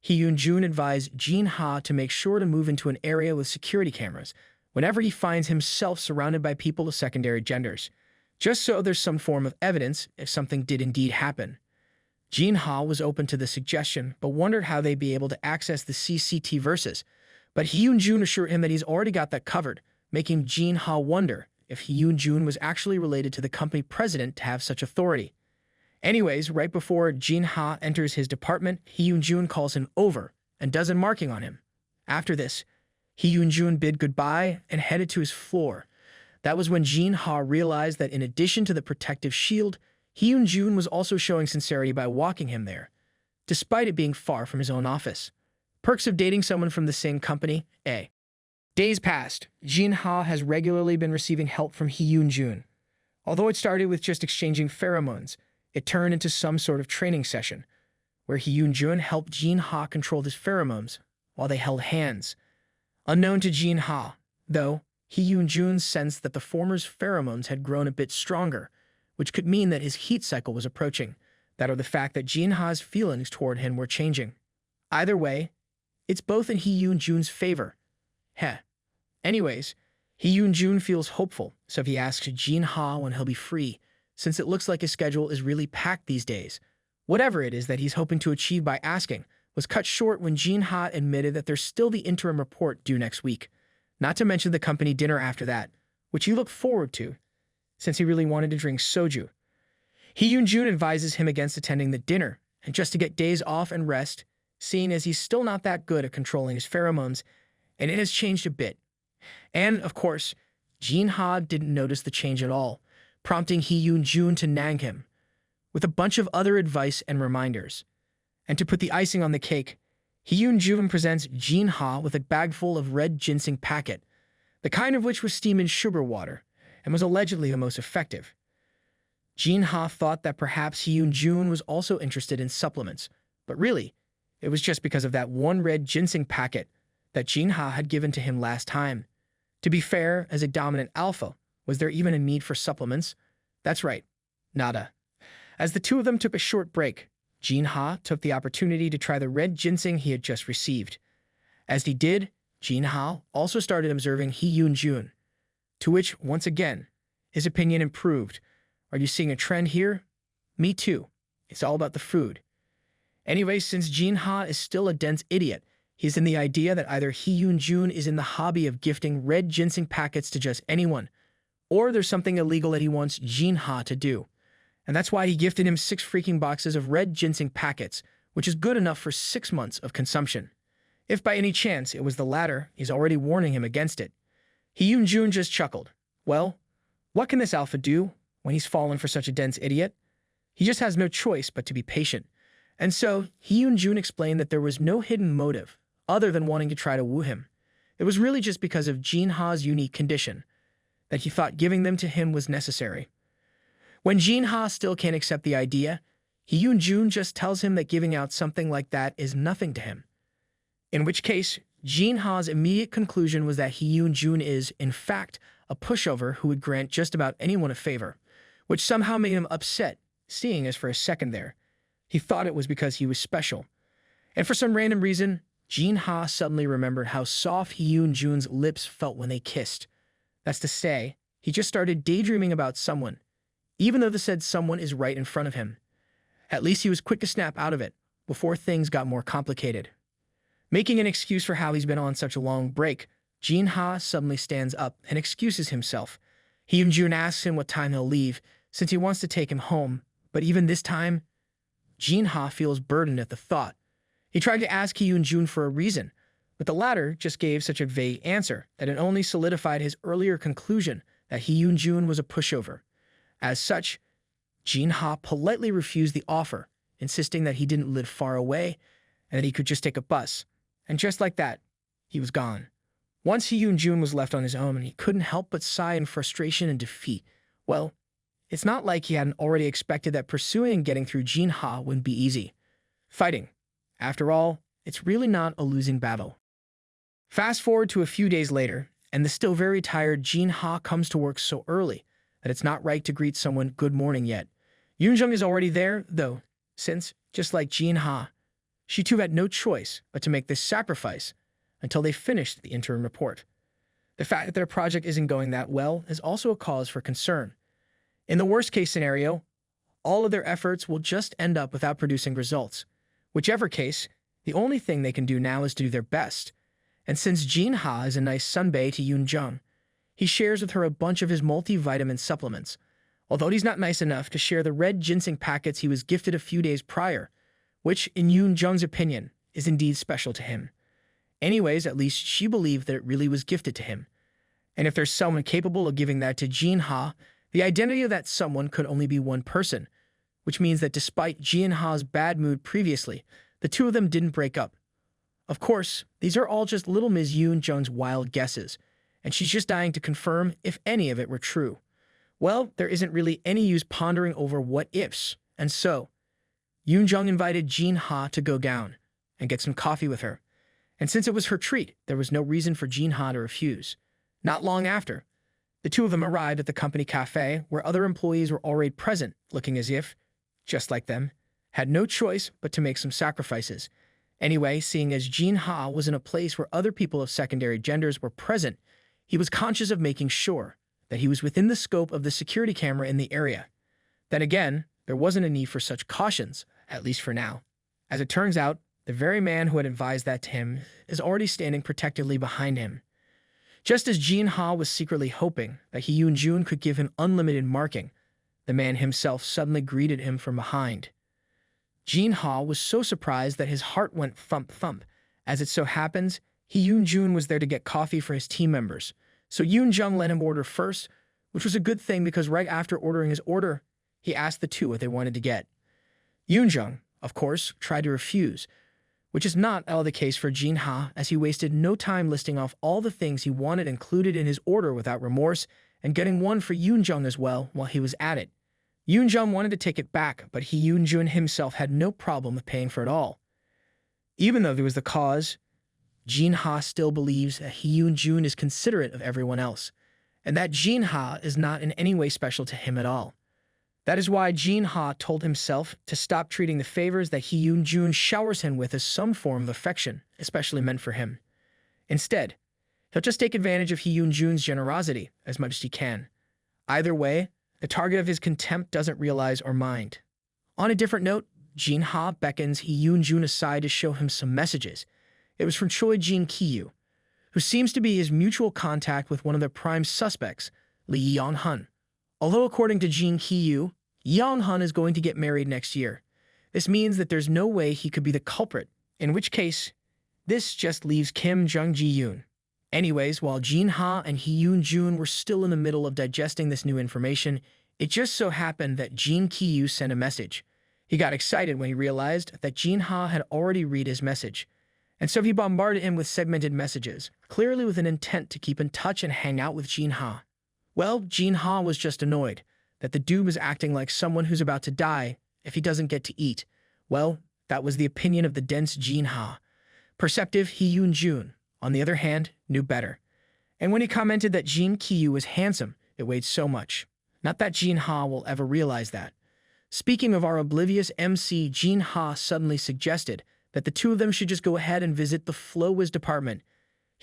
Hyunjoon advised Jinha to make sure to move into an area with security cameras whenever he finds himself surrounded by people of secondary genders, just so there's some form of evidence if something did indeed happen. Jinha was open to the suggestion, but wondered how they'd be able to access the CCT verses, but Hyunjoon assured him that he's already got that covered, making Jinha wonder if Hyunjoon was actually related to the company president to have such authority. Anyways, right before Jinha enters his department, Hyunjoon calls him over and does a marking on him. After this, Hyunjoon bid goodbye and headed to his floor. That was when Jinha realized that in addition to the protective shield, Hyunjoon was also showing sincerity by walking him there, despite it being far from his own office. Perks of dating someone from the same company, A. Days passed. Jinha has regularly been receiving help from Hyunjoon. Although it started with just exchanging pheromones, it turned into some sort of training session, where Hyunjoon helped Jinha control his pheromones while they held hands. Unknown to Jinha, though, Hyunjoon sensed that the former's pheromones had grown a bit stronger, which could mean that his heat cycle was approaching, that or the fact that Jinha's feelings toward him were changing. Either way, it's both in Hyunjoon's favor. Anyways, Hyunjoon feels hopeful, so he asks Jinha when he'll be free, since it looks like his schedule is really packed these days. Whatever it is that he's hoping to achieve by asking was cut short when Jinha admitted that there's still the interim report due next week. not to mention the company dinner after that, which he looked forward to, since he really wanted to drink soju. Hyunjoon advises him against attending the dinner, and just to get days off and rest, seeing as he's still not that good at controlling his pheromones, and it has changed a bit. And, of course, Jinha didn't notice the change at all, prompting Hyunjoon to nag him, with a bunch of other advice and reminders. And to put the icing on the cake, Hyunjoon presents Jinha with a bag full of red ginseng packet, the kind of which was steamed in sugar water, and was allegedly the most effective. Jinha thought that perhaps Hyunjoon was also interested in supplements, but really, it was just because of that one red ginseng packet that Jinha had given to him last time. To be fair, as a dominant alpha, was there even a need for supplements? That's right, nada. As the two of them took a short break, Jinha took the opportunity to try the red ginseng he had just received. As he did, Jinha also started observing Hyunjoon, to which, once again, his opinion improved. Are you seeing a trend here? Me too. It's all about the food. Anyway, since Jinha is still a dense idiot, he's in the idea that either Hyunjoon is in the hobby of gifting red ginseng packets to just anyone, or there's something illegal that he wants Jinha to do. And that's why he gifted him 6 freaking boxes of red ginseng packets, which is good enough for 6 months of consumption. If by any chance it was the latter, he's already warning him against it. Hyunjoon just chuckled. Well, what can this alpha do when he's fallen for such a dense idiot? He just has no choice but to be patient. And so, Hyunjoon explained that there was no hidden motive, other than wanting to try to woo him. It was really just because of Jinha's unique condition, that he thought giving them to him was necessary. When Jinha still can't accept the idea, Hyunjoon just tells him that giving out something like that is nothing to him. In which case, Jinha's immediate conclusion was that Hyunjoon is, in fact, a pushover who would grant just about anyone a favor, which somehow made him upset, seeing as for a second there, he thought it was because he was special. And for some random reason, Jinha suddenly remembered how soft Hyunjoon's lips felt when they kissed. That's to say, he just started daydreaming about someone, even though the said someone is right in front of him. At least he was quick to snap out of it, before things got more complicated. Making an excuse for how he's been on such a long break, Jinha suddenly stands up and excuses himself. Hyunjoon asks him what time he'll leave, since he wants to take him home, but even this time, Jinha feels burdened at the thought. He tried to ask Hyunjoon for a reason, but the latter just gave such a vague answer that it only solidified his earlier conclusion that Hyunjoon was a pushover. As such, Jinha politely refused the offer, insisting that he didn't live far away and that he could just take a bus. And just like that, he was gone. Once Hyunjoon was left on his own, and he couldn't help but sigh in frustration and defeat. Well, it's not like he hadn't already expected that pursuing and getting through Jinha wouldn't be easy. Fighting, after all, it's really not a losing battle. Fast forward to a few days later, and the still very tired Jinha comes to work so early that it's not right to greet someone good morning yet. Yoonjung is already there, though, since, just like Jinha, she too had no choice but to make this sacrifice until they finished the interim report. The fact that their project isn't going that well is also a cause for concern. In the worst-case scenario, all of their efforts will just end up without producing results. Whichever case, the only thing they can do now is to do their best. And since Jinha is a nice sunbae to Yoonjung, he shares with her a bunch of his multivitamin supplements, although he's not nice enough to share the red ginseng packets he was gifted a few days prior, which, in Yoonjung's opinion, is indeed special to him. Anyways, at least she believed that it really was gifted to him. And if there's someone capable of giving that to Jinha, the identity of that someone could only be one person, which means that despite Jinha's bad mood previously, the two of them didn't break up. Of course, these are all just little Ms. Yoonjung's wild guesses, and she's just dying to confirm if any of it were true. Well, there isn't really any use pondering over what-ifs, and so, Yoonjung invited Jinha to go down and get some coffee with her. And since it was her treat, there was no reason for Jinha to refuse. Not long after, the two of them arrived at the company cafe where other employees were already present, looking as if, just like them, had no choice but to make some sacrifices. Anyway, seeing as Jinha was in a place where other people of secondary genders were present, he was conscious of making sure that he was within the scope of the security camera in the area. Then again, there wasn't a need for such cautions, at least for now. As it turns out, the very man who had advised that to him is already standing protectively behind him. Just as Jinha was secretly hoping that Hyunjoon could give him unlimited marking, the man himself suddenly greeted him from behind. Jinha was so surprised that his heart went thump-thump. As it so happens, Hyunjoon was there to get coffee for his team members, so Yoonjung let him order first, which was a good thing because right after ordering his order, he asked the two what they wanted to get. Yoonjung, of course, tried to refuse, which is not at all the case for Jinha, as he wasted no time listing off all the things he wanted included in his order without remorse, and getting one for Yoonjung as well while he was at it. Yoonjung wanted to take it back, but Hyunjoon himself had no problem with paying for it all. Even though there was the cause, Jinha still believes that Hyunjoon is considerate of everyone else, and that Jinha is not in any way special to him at all. That is why Jinha told himself to stop treating the favors that Hyunjoon showers him with as some form of affection, especially meant for him. Instead, he'll just take advantage of Hyunjoon's generosity as much as he can. Either way, the target of his contempt doesn't realize or mind. On a different note, Jinha beckons Hyunjoon aside to show him some messages. It was from Choi Jin-kyu, who seems to be his mutual contact with one of the prime suspects, Lee Yeon-hun. Although according to Jin-kyu, Yeon-hun is going to get married next year. This means that there's no way he could be the culprit, in which case, this just leaves Kim Jung-ji-yoon. Anyways, while Jinha and Hyunjoon were still in the middle of digesting this new information, it just so happened that Jin-kyu sent a message. He got excited when he realized that Jinha had already read his message, and so he bombarded him with segmented messages, clearly with an intent to keep in touch and hang out with Jinha. Well, Jinha was just annoyed that the dude was acting like someone who's about to die if he doesn't get to eat. Well, that was the opinion of the dense Jinha. Perceptive Hyunjoon, on the other hand, knew better. And when he commented that Jin-kyu was handsome, it weighed so much. Not that Jinha will ever realize that. Speaking of our oblivious MC, Jinha suddenly suggested that the two of them should just go ahead and visit the Wizflow department.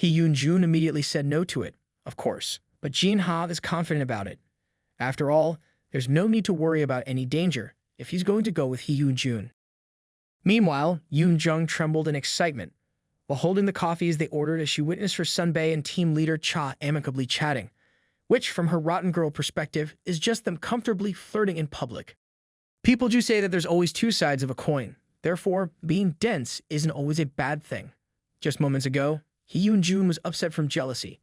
Hyunjoon immediately said no to it, of course, but Jinha is confident about it. After all, there's no need to worry about any danger if he's going to go with Hyunjoon. Meanwhile, Yoonjung trembled in excitement while holding the coffees they ordered as she witnessed her Sunbae and team leader Cha amicably chatting, which, from her rotten girl perspective, is just them comfortably flirting in public. People do say that there's always two sides of a coin. Therefore, being dense isn't always a bad thing. Just moments ago, Hyunjoon was upset from jealousy,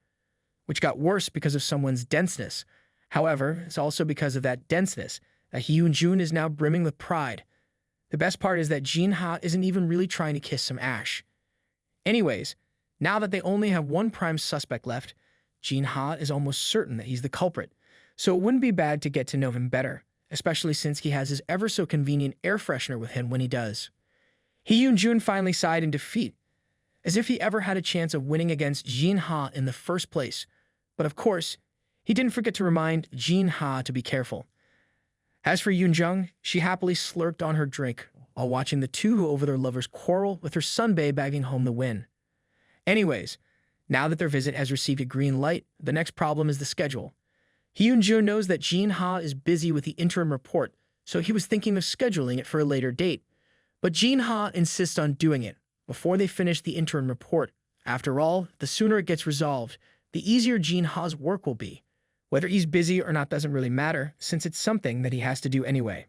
which got worse because of someone's denseness. However, it's also because of that denseness that Hyunjoon is now brimming with pride. The best part is that Jinha isn't even really trying to kiss some ash. Anyways, now that they only have one prime suspect left, Jinha is almost certain that he's the culprit, so it wouldn't be bad to get to know him better, especially since he has his ever-so-convenient air freshener with him when he does. Hyunjoon finally sighed in defeat, as if he ever had a chance of winning against Jinha in the first place. But of course, he didn't forget to remind Jinha to be careful. As for Yoonjung, she happily slurped on her drink while watching the two over their lovers quarrel, with her Sunbae bagging home the win. Anyways, now that their visit has received a green light, the next problem is the schedule. Hyunjoon knows that Jinha is busy with the interim report, so he was thinking of scheduling it for a later date. But Jinha insists on doing it before they finish the interim report. After all, the sooner it gets resolved, the easier Jinha's work will be. Whether he's busy or not doesn't really matter, since it's something that he has to do anyway.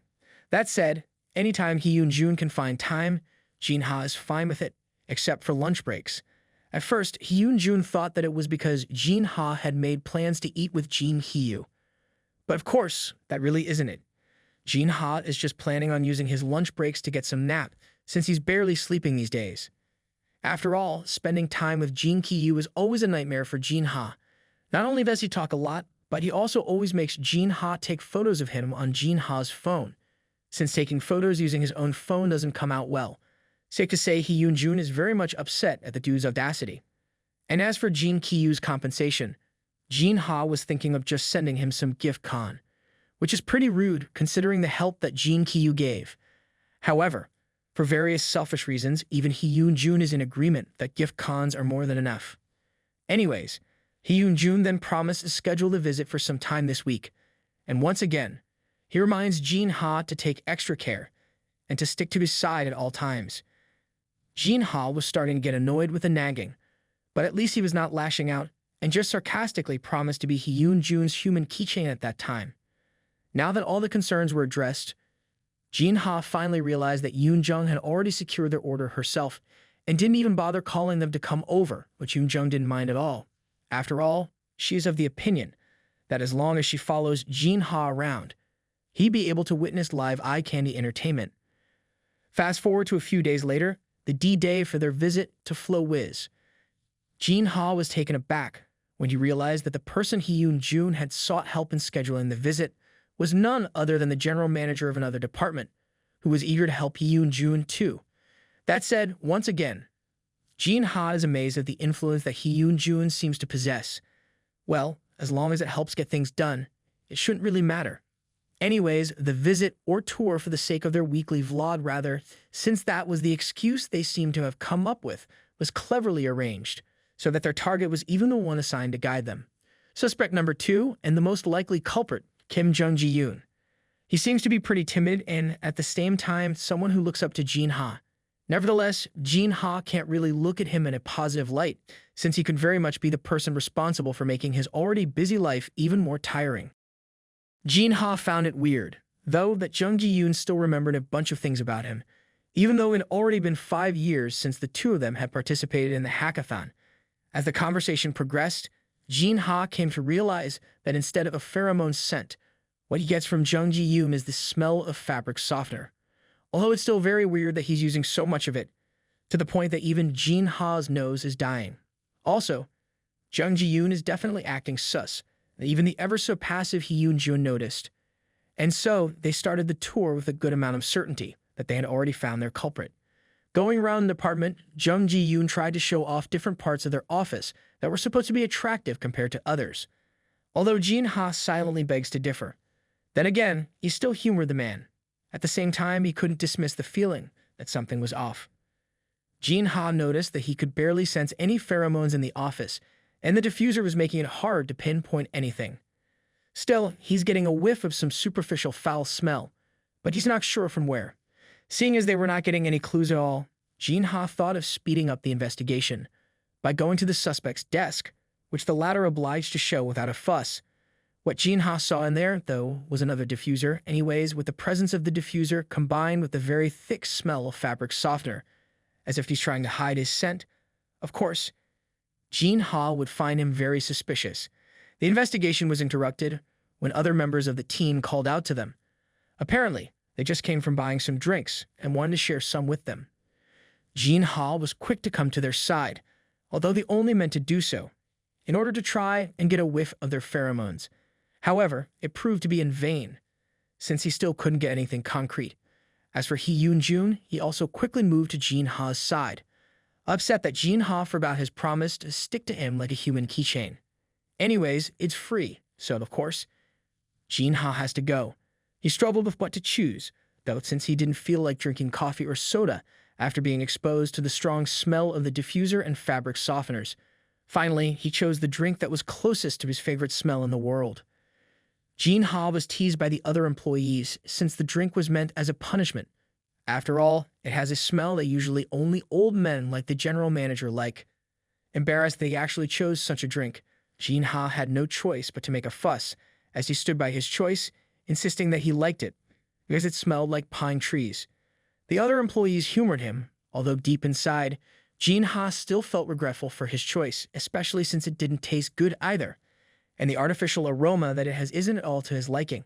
That said, anytime Hyunjoon can find time, Jinha is fine with it, except for lunch breaks. At first, Hyunjoon thought that it was because Jinha had made plans to eat with Jin-hyu. But of course, that really isn't it. Jinha is just planning on using his lunch breaks to get some nap, since he's barely sleeping these days. After all, spending time with Jin-hyu is always a nightmare for Jinha. Not only does he talk a lot, but he also always makes Jinha take photos of him on Jinha's phone, since taking photos using his own phone doesn't come out well. Safe to say, Hyunjoon is very much upset at the dude's audacity. And as for Jin-kyu's compensation, Jinha was thinking of just sending him some gift con, which is pretty rude considering the help that Jin-kyu gave. However, for various selfish reasons, even Hyunjoon is in agreement that gift cons are more than enough. Anyways, Hyunjoon then promised to schedule the visit for some time this week, and once again, he reminds Jinha to take extra care and to stick to his side at all times. Jinha was starting to get annoyed with the nagging, but at least he was not lashing out, and just sarcastically promised to be Hyunjoon's human keychain at that time. Now that all the concerns were addressed, Jinha finally realized that Yoonjung had already secured their order herself and didn't even bother calling them to come over, which Yoonjung didn't mind at all. After all, she is of the opinion that as long as she follows Jinha around, he'd be able to witness live eye candy entertainment. Fast forward to a few days later, the D-Day for their visit to Flow Wiz. Jinha was taken aback when he realized that the person Hyunjoon had sought help in scheduling the visit was none other than the general manager of another department, who was eager to help Hyunjoon too. That said, once again, Jinha is amazed at the influence that Hyunjoon seems to possess. Well, as long as it helps get things done, it shouldn't really matter. Anyways, the visit or tour for the sake of their weekly vlog rather, since that was the excuse they seemed to have come up with, was cleverly arranged, so that their target was even the one assigned to guide them. Suspect number 2, and the most likely culprit, Kim Jung-ji-yoon. He seems to be pretty timid and, at the same time, someone who looks up to Jinha. Nevertheless, Jinha can't really look at him in a positive light, since he could very much be the person responsible for making his already busy life even more tiring. Jinha found it weird, though, that Jung Ji-yoon still remembered a bunch of things about him, even though it had already been 5 years since the two of them had participated in the hackathon. As the conversation progressed, Jinha came to realize that instead of a pheromone scent, what he gets from Jung Ji-yoon is the smell of fabric softener. Although it's still very weird that he's using so much of it, to the point that even Jinha's nose is dying. Also, Jung Ji-yoon is definitely acting sus, that even the ever-so-passive Hyunjoon noticed. And so, they started the tour with a good amount of certainty that they had already found their culprit. Going around the department, Jung Ji-yoon tried to show off different parts of their office that were supposed to be attractive compared to others. Although Jinha silently begs to differ. Then again, he still humored the man. At the same time, he couldn't dismiss the feeling that something was off. Jinha noticed that he could barely sense any pheromones in the office, and the diffuser was making it hard to pinpoint anything. Still, he's getting a whiff of some superficial foul smell, but he's not sure from where. Seeing as they were not getting any clues at all, Jinha thought of speeding up the investigation by going to the suspect's desk, which the latter obliged to show without a fuss. What Jinha saw in there, though, was another diffuser. Anyways, with the presence of the diffuser combined with the very thick smell of fabric softener, as if he's trying to hide his scent, of course, Jinha would find him very suspicious. The investigation was interrupted when other members of the team called out to them. Apparently, they just came from buying some drinks and wanted to share some with them. Jinha was quick to come to their side, although they only meant to do so, in order to try and get a whiff of their pheromones. However, it proved to be in vain, since he still couldn't get anything concrete. As for Hyunjoon, he also quickly moved to Jinha's side, upset that Jinha forgot his promise to stick to him like a human keychain. Anyways, it's free, so of course, Jinha has to go. He struggled with what to choose, though, since he didn't feel like drinking coffee or soda after being exposed to the strong smell of the diffuser and fabric softeners. Finally, he chose the drink that was closest to his favorite smell in the world. Jinha was teased by the other employees since the drink was meant as a punishment. After all, it has a smell that usually only old men like the general manager like. Embarrassed that he actually chose such a drink, Jinha had no choice but to make a fuss as he stood by his choice, insisting that he liked it because it smelled like pine trees. The other employees humored him, although deep inside, Jinha still felt regretful for his choice, especially since it didn't taste good either, and the artificial aroma that it has isn't at all to his liking.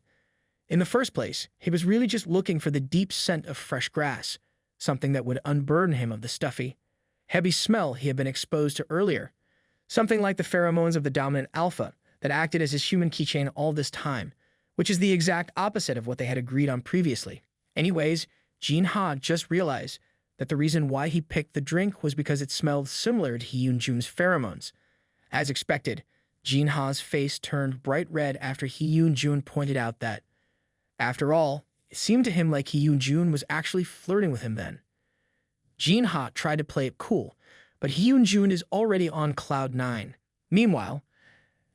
In the first place, he was really just looking for the deep scent of fresh grass, something that would unburden him of the stuffy, heavy smell he had been exposed to earlier, something like the pheromones of the dominant alpha that acted as his human keychain all this time, which is the exact opposite of what they had agreed on previously. Anyways, Jinha just realized that the reason why he picked the drink was because it smelled similar to Hyunjoon's pheromones. As expected, Jinha's face turned bright red after Hyunjoon pointed out that, after all, it seemed to him like Hyunjoon was actually flirting with him then. Jinha tried to play it cool, but Hyunjoon is already on cloud 9. Meanwhile,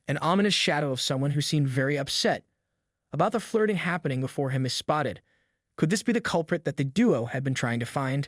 an ominous shadow of someone who seemed very upset about the flirting happening before him is spotted. Could this be the culprit that the duo had been trying to find?